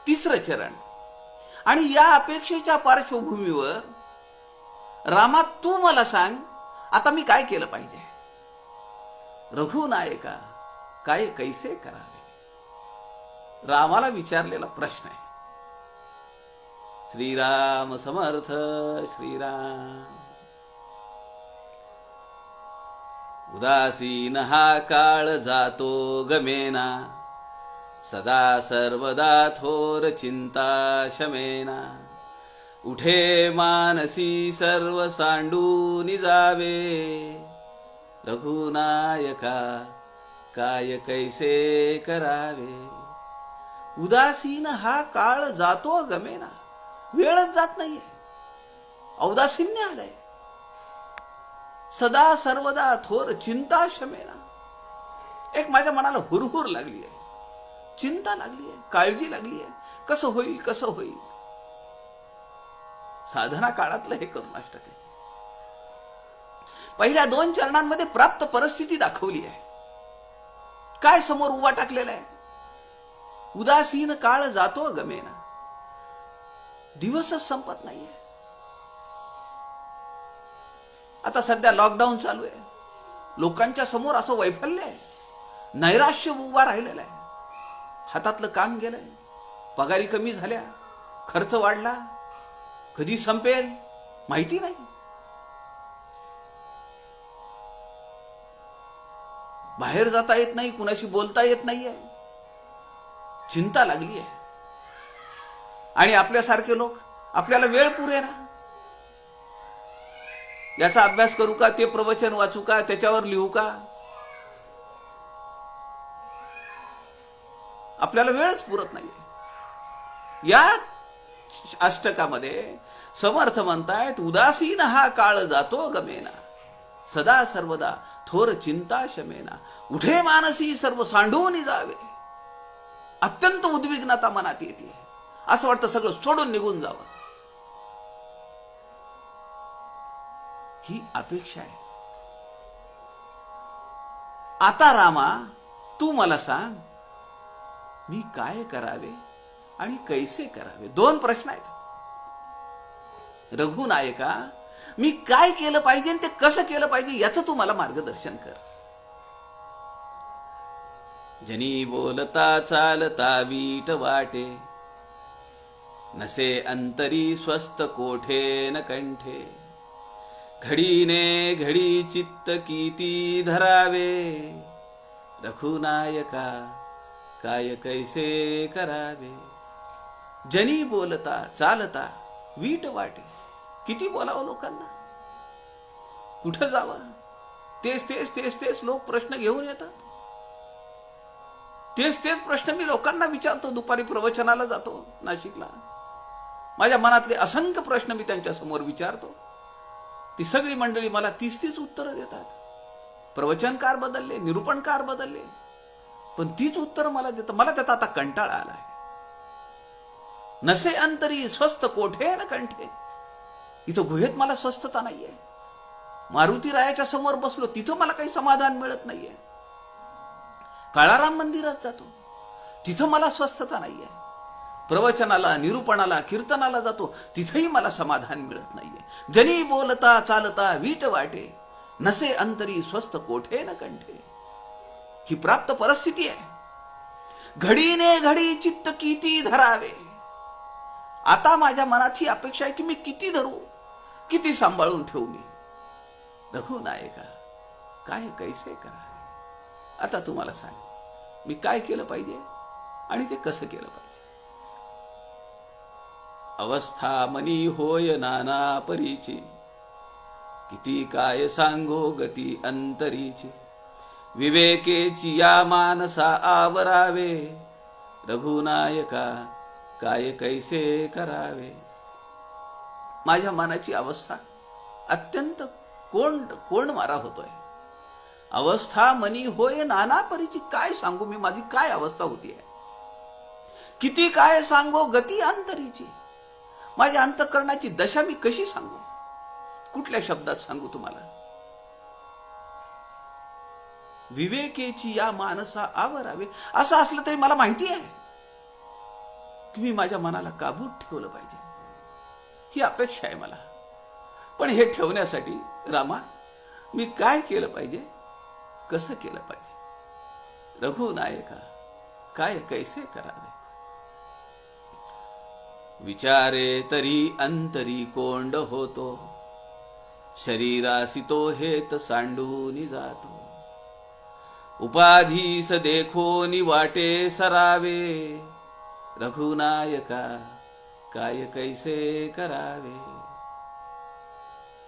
Speaker 1: 3रं चरण. आणि या अपेक्षेच्या पार्श्वभूमीवर रामा तू मला सांग, आता मी काय केलं पाहिजे. रघुनायका काय कैसे करावे, रामाला विचारलेला प्रश्न आहे. श्रीराम समर्थ श्रीराम. उदासीन हा काळ जातो गमेना, सदा सर्वदा थोर चिंता शमेना. उठे मानसी सर्व सांडून जावे, रघुनायका काय कैसे करावे. उदासीन हा काळ जातो गमेना, वेळच जात नाहीये, औदासीन्य आलंय. सदा सर्वदा थोर चिंता शमेना. एक माझ्या मनाला हुरहुर लागली आहे, चिंता लागली आहे, काळजी लागली आहे. कसं होईल, कसं होईल. साधना काळातलं हे करुणाष्टक आहे. पहिल्या 2 चरणांमध्ये प्राप्त परिस्थिती दाखवली आहे. काय समोर उभा टाकलेला आहे. उदासीन काळ जातो गमेना. दिवसच संपत नाहीये. आता सध्या लॉकडाऊन चालू आहे. लोकांच्या समोर असं वैफल्य आहे, नैराश्य उभा राहिलेला आहे. हातातलं काम गेलंय, पगारी कमी झाल्या, खर्च वाढला, कधी संपेल माहिती नाही. बाहेर जाता येत नाही, कुणाशी बोलता येत नाहीये. चिंता लागली आहे. आणि आपल्यासारखे लोक, आपल्याला वेळ पुरेना. याचा अभ्यास करू का, ते प्रवचन वाचू का, त्याच्यावर लिहू का, आपल्याला वेळच पुरत नाहीये. या अष्टकामध्ये समर्थ म्हणतायत, उदासीन हा काळ जातो गमेना, सदा सर्वदा थोर चिंता शमेना. उठे मानसी सर्व सांडून जावे. अत्यंत उद्विग्नता मनात येते. असं वाटतं सगळं सोडून निघून जावं. ही अपेक्षा आहे. आता रामा, तू मला सांग, मी काय करावे आणि कैसे करावे. 2 प्रश्न आहेत. रघुनायका, मी काय केलं पाहिजे आणि ते कसं केलं पाहिजे याचं तू मला मार्गदर्शन कर. जनी बोलता चालता वीट वाटे, नसे अंतरी स्वस्थ कोठे न कंठे. घडीने घडी चित्त किती धरावे. रघुनायका, काय कैसे करावे. जनी बोलता चालता वीट वाटे. किती बोलावं लोकांना, कुठं जावं. तेच तेच तेच तेच लोक प्रश्न घेऊन येतात. तेच तेच प्रश्न मी लोकांना विचारतो. दुपारी प्रवचनाला जातो नाशिकला. माझ्या मनातले असंख्य प्रश्न मी त्यांच्या समोर विचारतो. ती सगळी मंडळी मला 30 उत्तरं देतात. प्रवचनकार बदलले, निरूपणकार बदलले, पण तीच उत्तरं मला देतात. मला त्याचा आता कंटाळा आलाय. नसे अंतरी स्वस्थ कोठे न कंठे. इथं गुहेत मला स्वस्थता नाहीये. मारुती रायाच्या समोर बसलो, तिथं मला काही समाधान मिळत नाहीये. काळाराम मंदिरात जातो, तिथं मला स्वस्थता नाहीये. प्रवचनाला, निरूपणाला, कीर्तनाला जातो, तिथंही मला समाधान मिळत नाहीये. जनी बोलता चालता वीट वाटे, नसे अंतरी स्वस्थ कोठे न कंठे. ही प्राप्त परिस्थिती आहे. घडीने घडी चित्त किती धरावे. आता माझ्या मनात ही अपेक्षा आहे की मी किती धरू, किती सांभाळून ठेवू मी. रघुनायका, काय कैसे करावे. आता तुम्हाला सांग, मी काय केलं पाहिजे आणि ते कसं केलं पाहिजे. अवस्था मनी होय नाना परीची, किती काय सांगो गती अंतरीची. विवेकेची या मानसा आवरावे. रघुनायका, काय कैसे करावे. माझ्या मनाची अवस्था अत्यंत कोंड मारा होतोय. अवस्था मनी होय नाना परीची. काय सांगू मी, माझी काय अवस्था होतीये. किती काय सांगो गती अंतरीची. माझ्या अंतःकरणाची दशा मी कशी सांगू, कुठल्या शब्दात सांगू तुम्हाला. विवेकेची या मानसा आवरावे. असं असलं तरी मला माहिती आहे की मी माझ्या मनाला काबूत ठेवलं पाहिजे. ही अपेक्षा आहे मला. पण हे ठेवण्यासाठी रामा, मी काय केलं पाहिजे, कसं केलं पाहिजे. रघुनायका, काय कैसे करावे. विचारे तरी अंतरी कोंड होतो. शरीरासी तो हेत सांडून जातो. उपाधीस देखोनी वाटे सरावे. रघुनायका, काय कैसे करावे.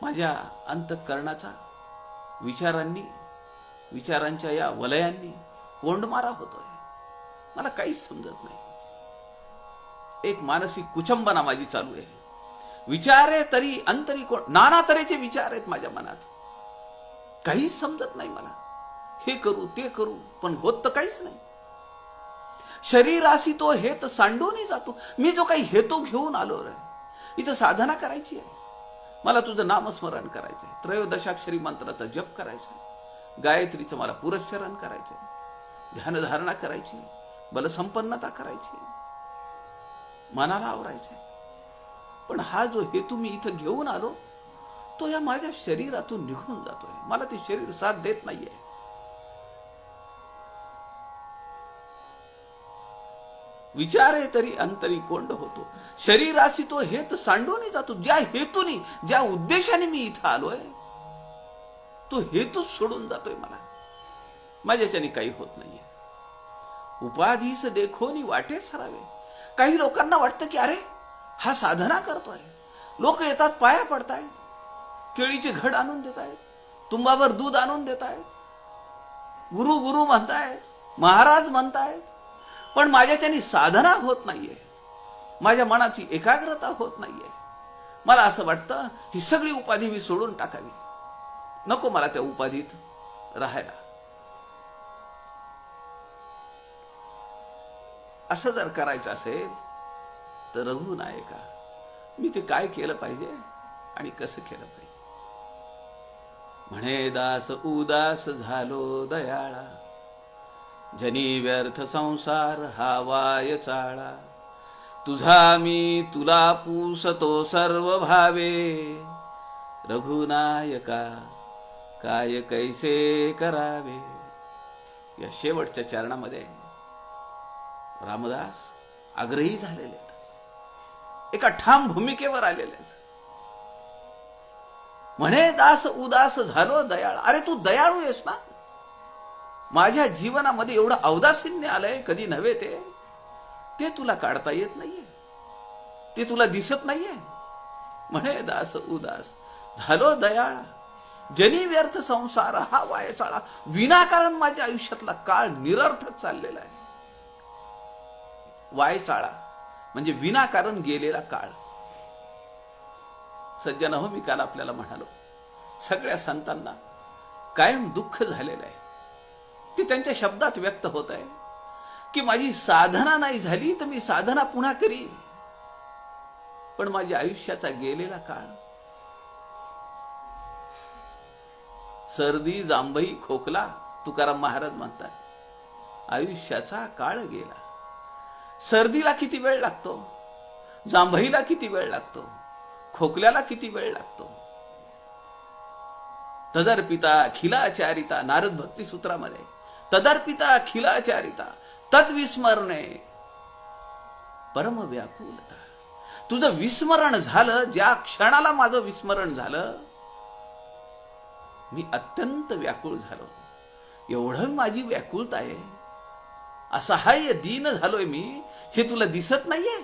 Speaker 1: माझ्या अंतःकरणाचा विचारांच्या या वलयांनी कोंडमारा होतोय. मला काहीच समजत नाही. एक मानसिक कुचंबना माझी चालू आहे. विचारे तरी अंतरी कोण. नाना तऱ्हेचे विचार आहेत माझ्या मनात. काहीच समजत नाही मला. हे करू ते करू पण होत तर काहीच नाही. शरीराशी तो हेत सांडून जातो. मी जो काही हेतू घेऊन आलो रे, इथं साधना करायची आहे. मला तुझं नामस्मरण करायचं आहे, त्रयोदशाक्षरी मंत्राचा जप करायचा आहे, गायत्रीचं मला पुरस्चरण करायचं आहे, ध्यानधारणा करायची, बलसंपन्नता करायची, मनाला आवरायचं आहे. पण हा जो हेतू मी इथं घेऊन आलो तो या माझ्या शरीरातून निघून जातोय. मला ते शरीर साथ देत नाहीये. विचारे तरी अंतरी कोंड होतो. शरीराशी तो हेत सांडून जातो. ज्या हेतूनी ज्या उद्देशाने मी इथं आलोय तो हेतूच सोडून जातोय. मला माझ्याच्याने काही होत नाहीये. उपाधीस देखोनी वाटे सरावे. काही लोकांना वाटतं की अरे हा साधना करतोय. लोक येतात, पाया पडतायत, केळीचे घड आणून देत आहेत, तुंबावर दूध आणून देत आहेत, गुरु गुरु म्हणतायत, महाराज म्हणतायत, पण माझ्याच्यानी साधना होत नाहीये. माझ्या मनाची एकाग्रता होत नाहीये. मला असं वाटतं ही सगळी उपाधी मी सोडून टाकावी. नको मला त्या उपाधीत राहायला. असं जर करायचं असेल तर रघुनायका मी ते काय केलं पाहिजे आणि कसं केलं पाहिजे. म्हणे दास उदास झालो दयाळा, जनी व्यर्थ संसार हा वाय चाळा. तुझा मी तुला पूसतो सर्व भावे, रघुनायका काय कैसे करावे. या शेवटच्या चरणामध्ये रामदास आग्रही झालेले आहेत, एका ठाम भूमिकेवर आलेले आहेत. म्हणे दास उदास झालो दयाळा. अरे तू दयाळू आहेस ना. माझ्या जीवनामध्ये एवढं औदासीन्य आलंय कधी नव्हे ते तुला काढता येत नाहीये, ते तुला दिसत नाहीये. म्हणे दास उदास झालो दयाळा, जनी व्यर्थ संसार हा वाया चाळा. विनाकारण माझ्या आयुष्यातला काळ निरर्थक चाललेला आहे. वाय चाळा म्हणजे विनाकारण गेलेला काळ. सज्जन हो, मी काल आपल्याला म्हणालो सगळ्या संतांना कायम दुःख झालेलं आहे. ते त्यांच्या शब्दात व्यक्त होत आहे की माझी साधना नाही झाली तर मी साधना पुन्हा करीन, पण माझ्या आयुष्याचा गेलेला काळ, सर्दी जांभई खोकला, तुकाराम महाराज म्हणतात आयुष्याचा काळ गेला. सर्दीला किती वेळ लागतो, जांभईला किती वेळ लागतो, खोकल्याला किती वेळ लागतो. तदर्पिता अखिलाचारिता, नारद भक्ती सूत्रामध्ये तदर्पिता अखिलाचारिता तद्विस्मरणे परम व्याकुलता. तुझं विस्मरण झालं, ज्या क्षणाला माझं विस्मरण झालं मी अत्यंत व्याकुळ झालो. एवढं माझी व्याकुलता आहे, असहाय्य दीन झालोय मी, हे तुला दिसत नाहीये.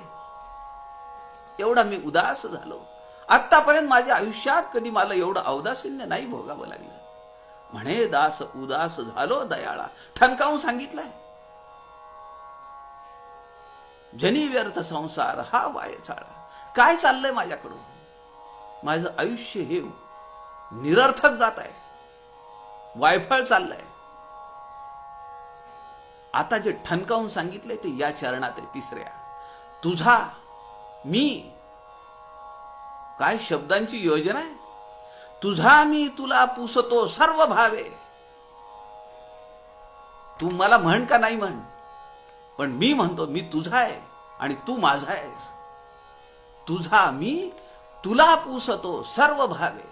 Speaker 1: एवढा मी उदास झालो. आतापर्यंत माझ्या आयुष्यात कधी मला एवढं औदासीन्य नाही भोगावं लागलं. म्हणे दास उदास झालो दयाळा. ठणकावून सांगितलंय, जनी व्यर्थ संसार हा वाय चाळा. काय चाललंय माझ्याकडून? माझं आयुष्य हे निरर्थक जात आहे, वायफळ चाललंय. आता जे ठणकावून सांगितलंय ते या चरणात आहे, तिसऱ्या. तुझा मी, काय शब्दांची योजना आहे. तुझा मी तुला पुसतो सर्व भावे. तू मला म्हण का नाही म्हण, पण मी म्हणतो मी तुझा आहे आणि तू माझा आहेस. तुझा मी तुला पुसतो सर्व भावे.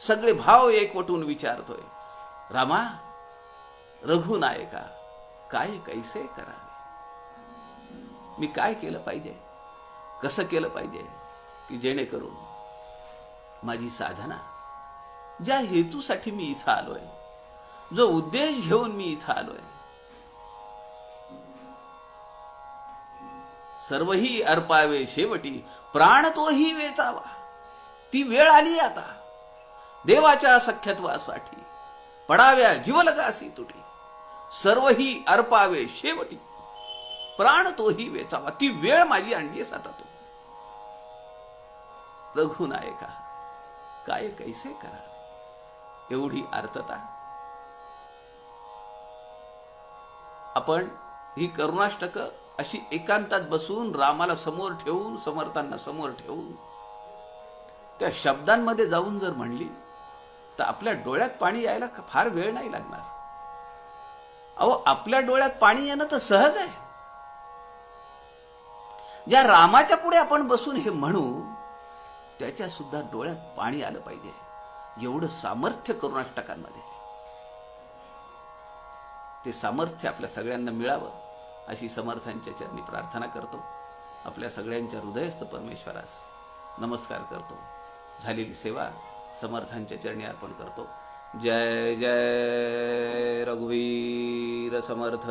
Speaker 1: सगळे भाव एकवटून विचारतोय, रामा रघुनायका काय कैसे करावे. मी काय केलं पाहिजे, कसं केलं पाहिजे की जेणेकरून माझी साधना, ज्या हेतूसाठी मी इथं आलोय, जो उद्देश घेऊन मी इथं आलोय, सर्वही अर्पावे शेवटी प्राण तोही वेचावा. ती वेळ आली आता. देवाच्या सख्यत्वासाठी पडाव्या जीवलगासी तुटी. सर्वही अर्पावे शेवटी प्राण तोही वेचावा. ती वेळ माझी आणली आहे आता. तू रघुनायका काय कैसे करावे. एवढी आर्तता. आपण ही करुणाष्टक अशी एकांतात बसून रामाला समोर ठेवून, समर्थांना समोर ठेवून त्या शब्दांमध्ये जाऊन जर म्हणली तर आपल्या डोळ्यात पाणी यायला फार वेळ नाही लागणार. अहो, आपल्या डोळ्यात पाणी येणं तर सहज आहे. ज्या रामाच्या पुढे आपण बसून हे म्हणू त्याच्या सुद्धा डोळ्यात पाणी आलं पाहिजे. एवढं सामर्थ्य करुणाष्टकांमध्ये. ते सामर्थ्य आपल्या सगळ्यांना मिळावं अशी समर्थांच्या चरणी प्रार्थना करतो. आपल्या सगळ्यांच्या हृदयस्थ परमेश्वरास नमस्कार करतो. झालेली सेवा समर्थांच्या चरणी अर्पण करतो. जय जय रघुवीर समर्थ.